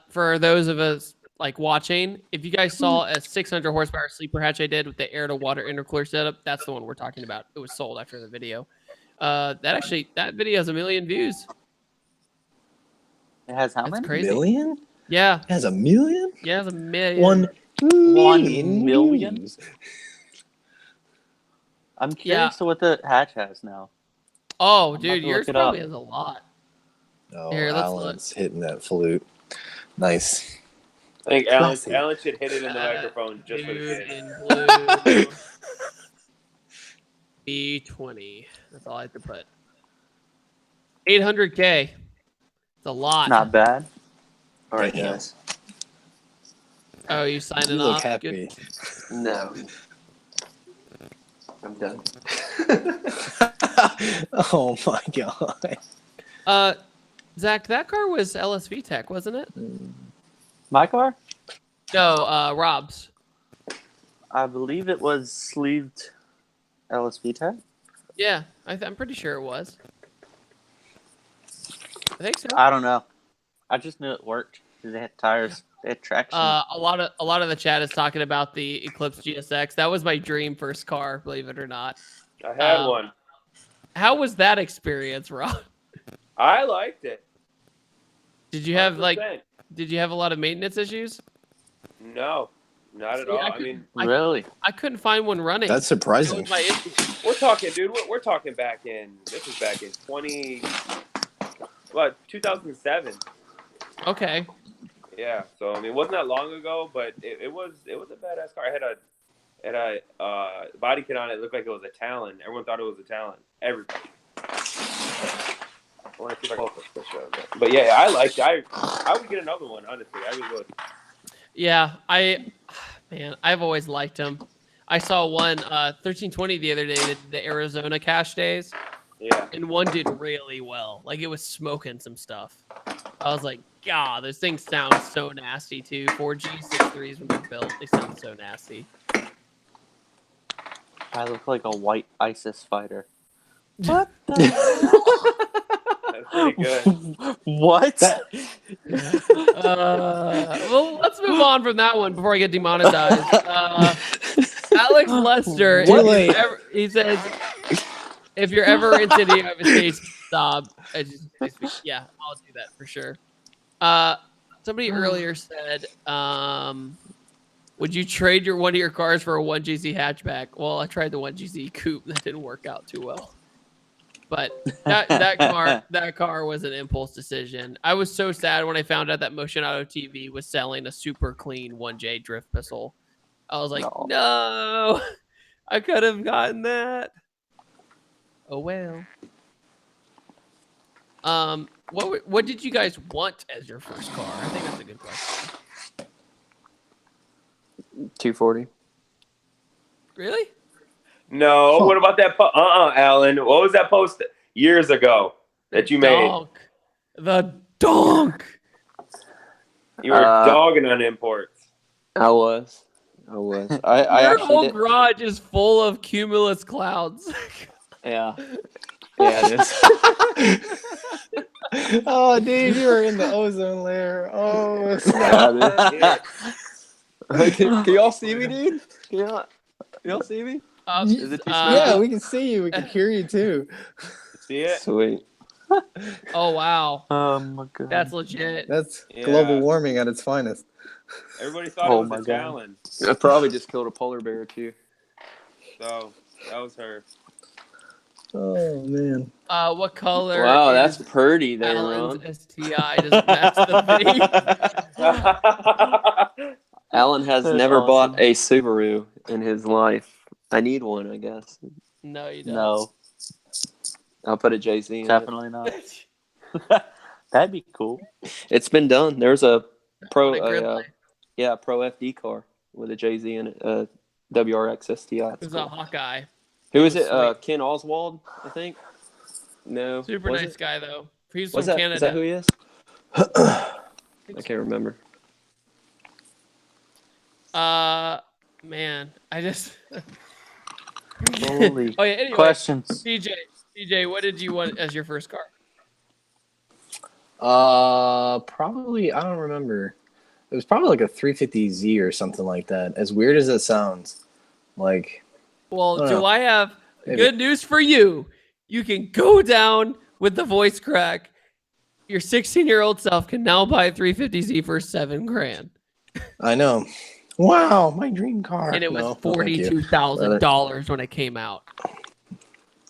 for those of us like watching, if you guys saw a 600 horsepower sleeper hatch I did with the air to water intercooler setup, that's the one we're talking about. It was sold after the video. That video has 1 million views. It has how That's many? crazy. Million? Yeah, It has 1 million? yeah, it's 1 million. 1 million? million? views. I'm curious to what the hatch has now. Oh, about dude, to yours look it probably up. has a lot. Oh, Here, let's Alan's hitting that flute. Nice. I think Alan Classy. should hit it in the microphone just for the Dude kids. in blue. B20. That's all I have to put. 800K. It's a lot. Not bad. All right, Damn. guys. Oh, you signing You look off? happy. Good. No, I'm done. Oh my god. Zach, that car was LSV Tech, wasn't it? My car? No, Rob's. I believe it was sleeved LSV tag. Yeah, I'm pretty sure it was. I think so. I don't know. I just knew it worked. They had tires. They had traction. A lot of the chat is talking about the Eclipse GSX. That was my dream first car, believe it or not. I had one. How was that experience, Rob? I liked it. Did you have 100%. Did you have a lot of maintenance issues? No, not at See, all. I I mean, Really? I couldn't find one running. That's That surprising. was my issue. we're talking, dude. We're talking this was back in 2007. Okay. Yeah. So I mean, it wasn't that long ago, but it was a badass car. I had a body kit on it. It looked like it was a Talon. Everyone thought it was a Talon. Everybody. I want to see if I can pull up a picture of it. But yeah, I liked it. I would get another one, honestly. I really would. Yeah, I've always liked them. I saw one 1320 the other day, the Arizona cash days, Yeah. and one did really well. Like, it was smoking some stuff. I was like, God, those things sound so nasty too. 4G63s when they're built, they sound so nasty. I look like a white ISIS fighter. What That's pretty good. What? Well, let's move on from that one before I get demonetized. Alex Lester, he says, if you're ever into the United States, yeah, I'll do that for sure. Somebody earlier said, would you trade one of your cars for a 1GZ hatchback? Well, I tried the 1GZ coupe. That didn't work out too well. But that car was an impulse decision. I was so sad when I found out that Motion Auto TV was selling a super clean 1J drift pistol. I was like, no, I could have gotten that. Oh well. What did you guys want as your first car? I think that's a good question. 240. Really? No, what about that? Alan. What was that post years ago that you made? The donk. You were dogging on imports. I was. Your actually whole did. garage is full of cumulus clouds. Yeah. Yeah, it is. Oh, dude, you were in the ozone layer. Oh, snap. Yeah, can y'all see me, dude? Can y'all see me? Is it too Yeah, we can see you. We can hear you too. See it? Sweet. Oh wow. Oh my god. That's legit. That's global warming at its finest. Everybody thought it was a Talon. I probably just killed a polar bear too. So that was her. Oh man. What color? Wow, that's pretty there, Alan's Ron. STI does match the V. Alan has That's never awesome. bought a Subaru in his life. I need one, I guess. No, you don't. No, I'll put a JZ in definitely not. That'd be cool. it. It's been done. There's a Pro, What a grid light. Pro FD car with a JZ in it, WRX STI. It was a Hawkeye. Who is it? Sweet. Ken Oswald, I think. No, Super was nice it? guy though. He's Was from that? Canada. Is that who he is? I can't remember. Man, I just. Holy Oh yeah. Anyway, questions. CJ, what did you want as your first car? Probably, I don't remember. It was probably like a 350Z or something like that. As weird as it sounds. Like, Well, I don't do know. I have Maybe. good news for you? You can go down with the voice crack. Your 16-year-old self can now buy a 350Z for $7,000, I know. Wow, my dream car. and it was No, thank you. $42,000 when it came out.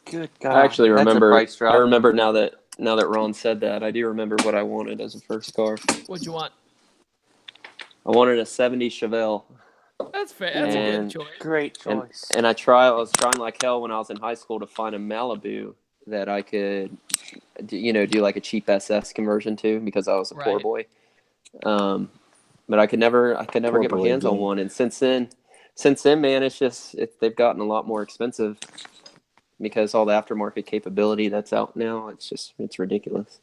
Good God. I actually That's a remember. price drop. I remember now that Ron said that. I do remember what I wanted as a first car. What'd you want? I wanted a 70 Chevelle. That's fair. That's a And- good choice. Great choice. And I was trying like hell when I was in high school to find a Malibu that I could, do like a cheap SS conversion to, because I was a poor Right. boy. But I could never get my boy, hands on dude. one. And since then, man, they've gotten a lot more expensive because all the aftermarket capability that's out now. It's ridiculous.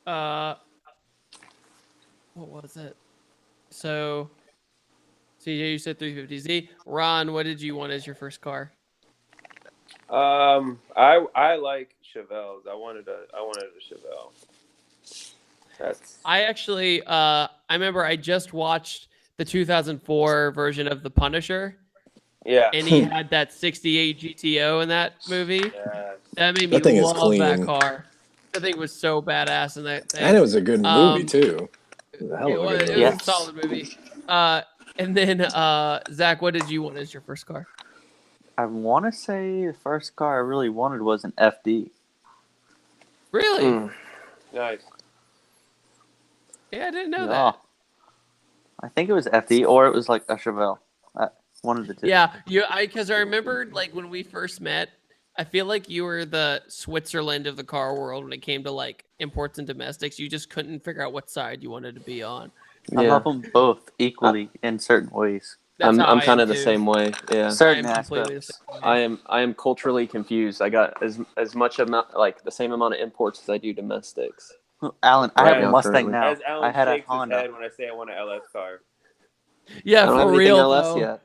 What was it? So, CJ, you said 350Z. Ron, what did you want as your first car? I like Chevelles. I wanted a Chevelle. I actually, I remember I just watched the 2004 version of The Punisher. Yeah. And he had that 68 GTO in that movie. Yeah. That made me That thing is love that clean. car. That thing was so badass in that thing. And it was a good movie too. It was a hell It of a was, good it movie. was a solid movie. And then Zach, what did you want as your first car? I want to say the first car I really wanted was an FD. Really? Nice. Yeah, I didn't know that. I think it was FD or it was like a Chevelle. One of the two. Yeah, because I remember like when we first met, I feel like you were the Switzerland of the car world when it came to like imports and domestics. You just couldn't figure out what side you wanted to be on. I love them both equally in certain ways. That's how I'm I kind am of the too. same way. Yeah. Certain I am completely the aspects. same way. I am culturally confused. I got as much amount, like the same amount of imports as I do domestics. Alan, I have Right a now, Mustang currently. now. As Alan I had a shakes his Honda. head when I say I want an LS car. Yeah, I don't for have anything real LS though. yet.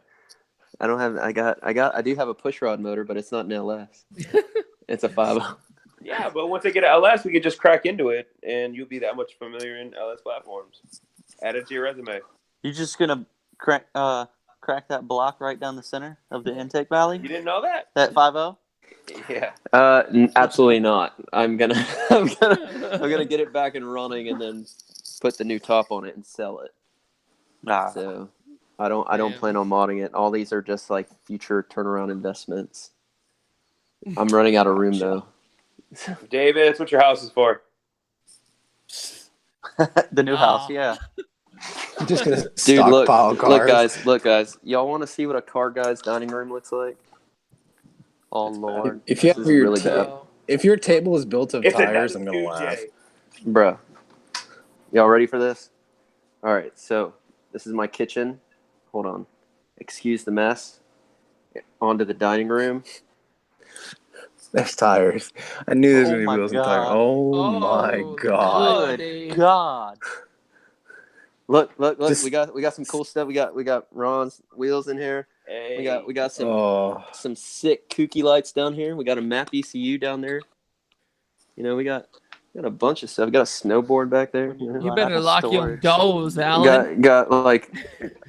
I don't have. I do have a pushrod motor, but it's not an LS. It's a 5.0. Yeah, but once I get an LS, we could just crack into it, and you'll be that much familiar in LS platforms. Add it to your resume. You're just gonna crack that block right down the center of the intake valley? You didn't know that? That 5.0? Yeah. Absolutely not. I'm gonna get it back and running, and then put the new top on it and sell it. So I don't plan on modding it. All these are just like future turnaround investments. I'm running out of room though. David, that's what your house is for. The new house, yeah. I'm just gonna Dude, stockpile cars. look guys. Y'all want to see what a car guy's dining room looks like? Oh Lord. If you This have is your really bad. if your table is built of It's tires, I'm another gonna laugh. 2J. Bruh. Y'all ready for this? All right, so this is my kitchen. Hold on. Excuse the mess. Onto the dining room. There's tires. I knew there was Oh gonna be my wheels and tires. God. Oh my god. Good God. Look! Just- we got some cool stuff. We got Ron's wheels in here. Hey. We got some sick kooky lights down here. We got a map ECU down there. You know, we got a bunch of stuff. We got a snowboard back there. You know? You better lock your doors, Alan. Got like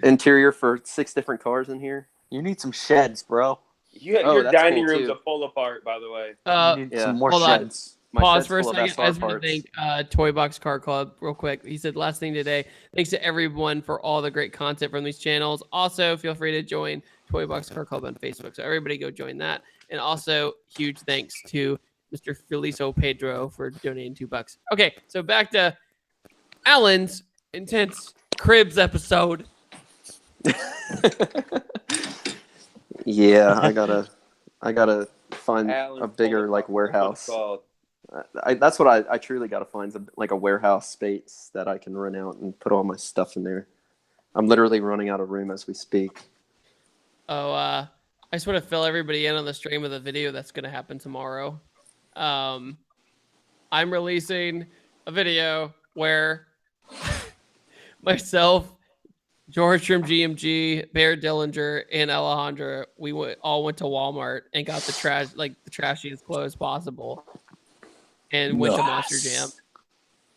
interior for 6 different cars in here. You need some sheds, bro. Your that's dining cool, rooms too. are full apart, by the way. You need some more hold on. sheds. My Pause shed's for a full of second. SR I just want to parts. thank Toy Box Car Club real quick. He said last thing today. Thanks to everyone for all the great content from these channels. Also, feel free to join Toy Box Car Club on Facebook. So everybody go join that. And also, huge thanks to Mr. Felicio Pedro for donating $2. Okay, so back to Alan's intense cribs episode. Yeah, I gotta find Alan, a bigger pull like up. That's what warehouse. it's called. That's what I truly gotta find like a warehouse space that I can rent out and put all my stuff in there. I'm literally running out of room as we speak. Oh, I just want to fill everybody in on the stream of the video that's going to happen tomorrow. I'm releasing a video where myself, George from GMG, Bear Dillinger, and Alejandra, we all went to Walmart and got the trashiest clothes possible, and went to Monster Jam.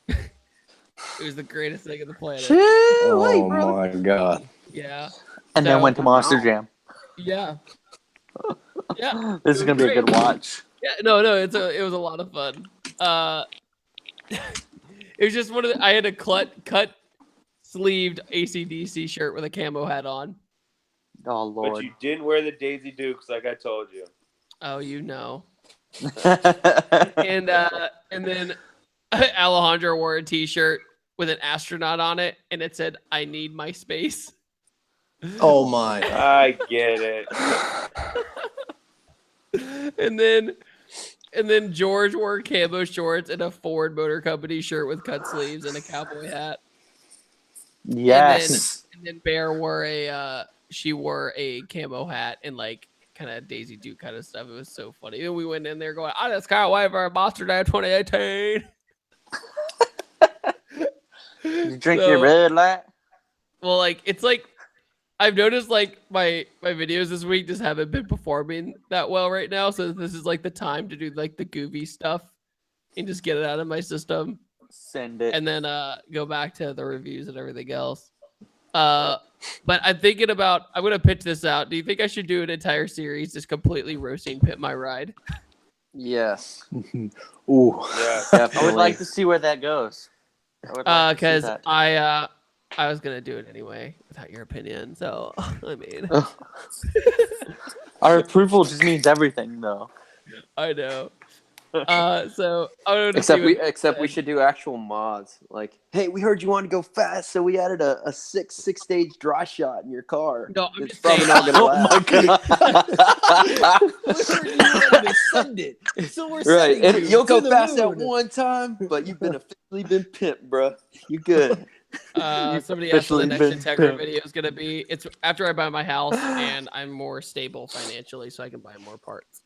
It was the greatest thing on the planet. Oh my god. Yeah. And then went to Monster Jam. Yeah. Yeah. This is gonna be a good watch. Yeah, no, it was a lot of fun. It was just I had a cut sleeved AC/DC shirt with a camo hat on. Oh Lord. But you didn't wear the Daisy Dukes like I told you. Oh, you know. And then Alejandro wore a t-shirt with an astronaut on it, and it said, "I need my space." Oh my. I get it. And then George wore camo shorts and a Ford Motor Company shirt with cut sleeves and a cowboy hat. Yes. And then Bear wore she wore a camo hat and like kind of Daisy Duke kind of stuff. It was so funny. And we went in there going, "I just can't wait for Monster Day 2018." You drink your red light? Well, like it's like I've noticed like my videos this week just haven't been performing that well right now. So this is like the time to do like the goofy stuff and just get it out of my system. Send it. and then go back to the reviews and everything else. But I'm thinking about. I'm gonna pitch this out. Do you think I should do an entire series just completely roasting Pit My Ride? Yes. Ooh. Yeah. I Definitely. would like to see where that goes. I would like to see Because that. I was gonna do it anyway without your opinion. So I mean, Our approval just means everything, though. I know. So I don't know. Except we should do actual mods. Like, hey, we heard you wanted to go fast, so we added a six stage dry shot in your car. No, I'm It's just probably saying. not gonna last. We heard you wanted to send it, so we're Right, sending and you you'll to go the fast that moon. one time, but you've been officially been pimped, bro. You good? Somebody asked what the officially next been Integra pimped. video is gonna be. It's after I buy my house and I'm more stable financially, so I can buy more parts.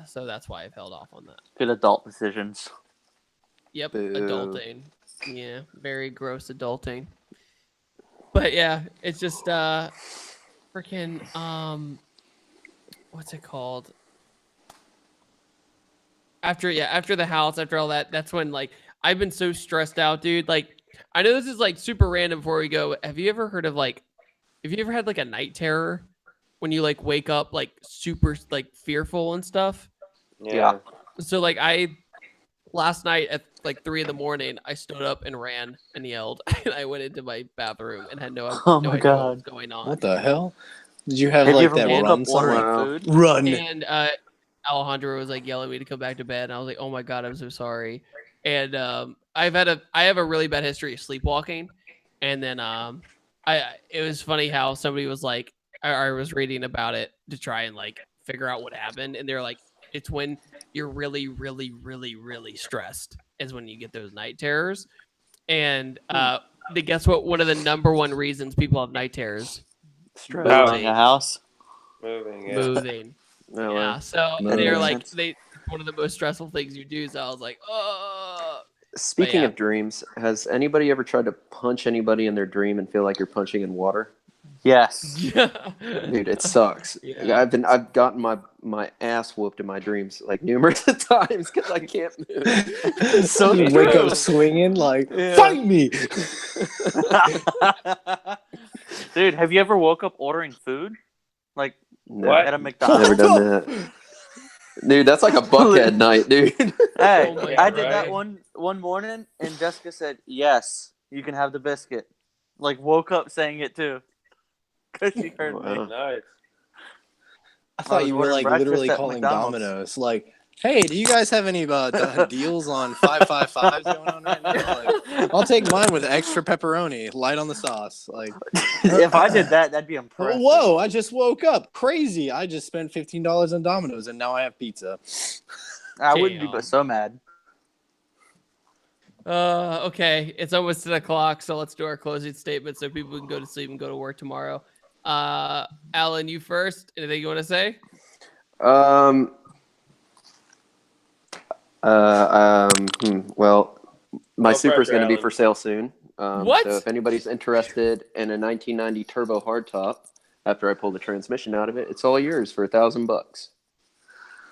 So that's why I've held off on that. Good adult decisions. Yep, Boo. adulting. Yeah, very gross adulting. But yeah, it's just freaking what's it called? After the house, after all that, that's when like I've been so stressed out, dude. Like I know this is like super random before we go. Have you ever had like a night terror when you like wake up like super like fearful and stuff? Yeah. So like last night at like 3 a.m, I stood up and ran and yelled, and I went into my bathroom and had no idea what was going on. What the hell? Did you have Have you like ever that woke run up song? ordering Wow. food? Run. And Alejandro was like yelling at me to come back to bed, and I was like, "Oh my god, I'm so sorry." And I have a really bad history of sleepwalking, and then it was funny how somebody was like, I was reading about it to try and like figure out what happened, and they're like, it's when you're really, really, really, really stressed is when you get those night terrors. And guess what? One of the number one reasons people have night terrors, Stress. Building a house. Moving. Yeah. moving. No Yeah. way. So That they're makes like, sense. one of the most stressful things you do. So I was like, oh. Speaking yeah. of dreams, has anybody ever tried to punch anybody in their dream and feel like you're punching in water? Yes. Dude, it sucks. Yeah. I've gotten my ass whooped in my dreams like numerous times because I can't move. So You wake true. up swinging like, Yeah. fight me. Dude, have you ever woke up ordering food? Like What? at a McDonald's? Never done that. Dude, that's like a buckhead night, dude. Hey, Oh my I did that God. one morning, and Jessica said, "Yes, you can have the biscuit." Like woke up saying it too, because she heard me. Wow. Nice. I thought was you were ordering like breakfast literally at calling McDonald's. Domino's. Like, hey, do you guys have any deals on 555s going on right now? Like, I'll take mine with extra pepperoni, light on the sauce. Like, If I did that, that'd be impressive. whoa! I just woke up. Crazy! I just spent $15 on Domino's, and now I have pizza. I wouldn't be Damn. but so mad. Okay. It's almost 10 o'clock, so let's do our closing statement so people can go to sleep and go to work tomorrow. Alan, you first. Anything you want to say? Well, my No Supra's pressure, going to be Alan. for sale soon. What? So if anybody's interested in a 1990 turbo hardtop, after I pull the transmission out of it, it's all yours for $1,000.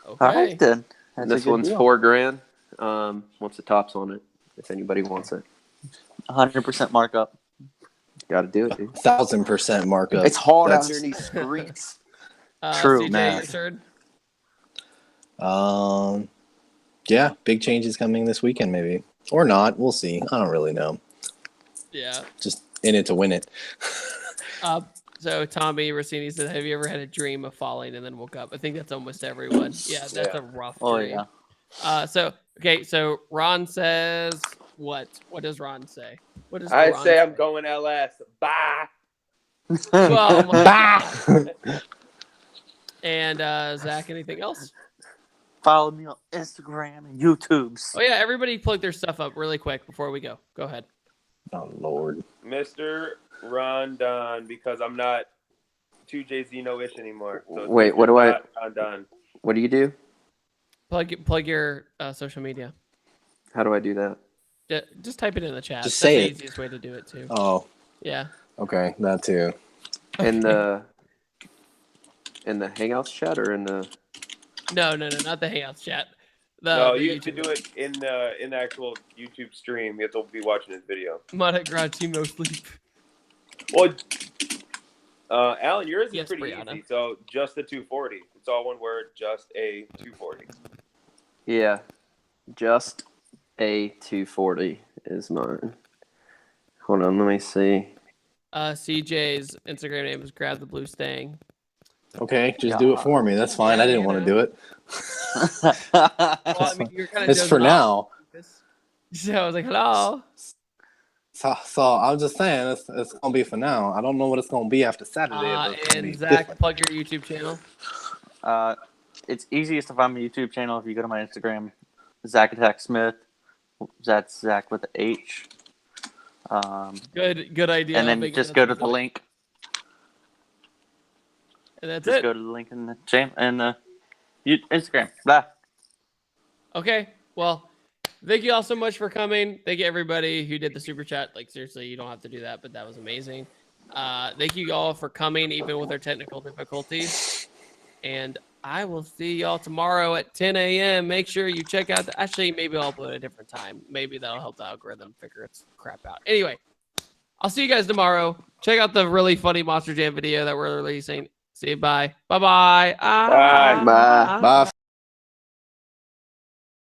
All Okay. right then. That's And this a good one's deal. $4,000. Once the top's on it, if anybody wants it, 100% markup. got to do it, dude. 1,000% markup. It's hard out That's- here in these streets. True, CJ, man. your turn. Yeah, big changes coming this weekend, maybe or not. We'll see. I don't really know. Yeah. Just in it to win it. So Tommy Rossini said, "Have you ever had a dream of falling and then woke up?" I think that's almost everyone. Yeah, that's Yeah. a rough Oh dream. yeah. So Ron says what? What does Ron say? What does I Ron say I'm going LS. Bye. Well, my God. And Zach, anything else? Follow me on Instagram and YouTube's. Oh yeah, everybody plug their stuff up really quick before we go. Go ahead. Oh Lord. Mr. Ron Don, because I'm not 2JZ no-ish anymore. So it's Wait, Mr. what do I- Ron Don. What do you do? Plug your social media. How do I do that? Just type it in the chat. Just That's say the it. easiest way to do it too. Oh, Yeah. okay, that too. In the Hangouts chat or in the? No, not the Hangouts chat. No, the you have to YouTube do it in the actual YouTube stream. You have to be watching his video. Modded Garage Team No Sleep. Well, Alan, yours is Yes, pretty Brianna. easy. So just the 240. It's all one word. Just a 240. Yeah, just a 240 is mine. Hold on, let me see. CJ's Instagram name is Grab the Blue Stang. Okay, just do it for me. That's fine. Yeah, I didn't you want to know. do it. Well, I mean, you're kind of It's for now. So I was like, hello. So I'm just saying it's gonna be for now. I don't know what it's gonna be after Saturday. But it's gonna be And Zach, different. plug your YouTube channel. It's easiest to find my YouTube channel if you go to my Instagram, Zach Attack Smith. That's Zach with the H. Good idea. And then just go to the link. And that's Just it. go to the link in the channel and Instagram. Blah. Okay. Well, thank you all so much for coming. Thank you everybody who did the super chat. Like seriously, you don't have to do that, but that was amazing. Thank you all for coming, even with our technical difficulties. And I will see y'all tomorrow at 10 a.m. Make sure you check out actually, maybe I'll put a different time. Maybe that'll help the algorithm figure its crap out. Anyway, I'll see you guys tomorrow. Check out the really funny Monster Jam video that we're releasing. See you. Bye. Bye-bye. Bye. Bye. Bye.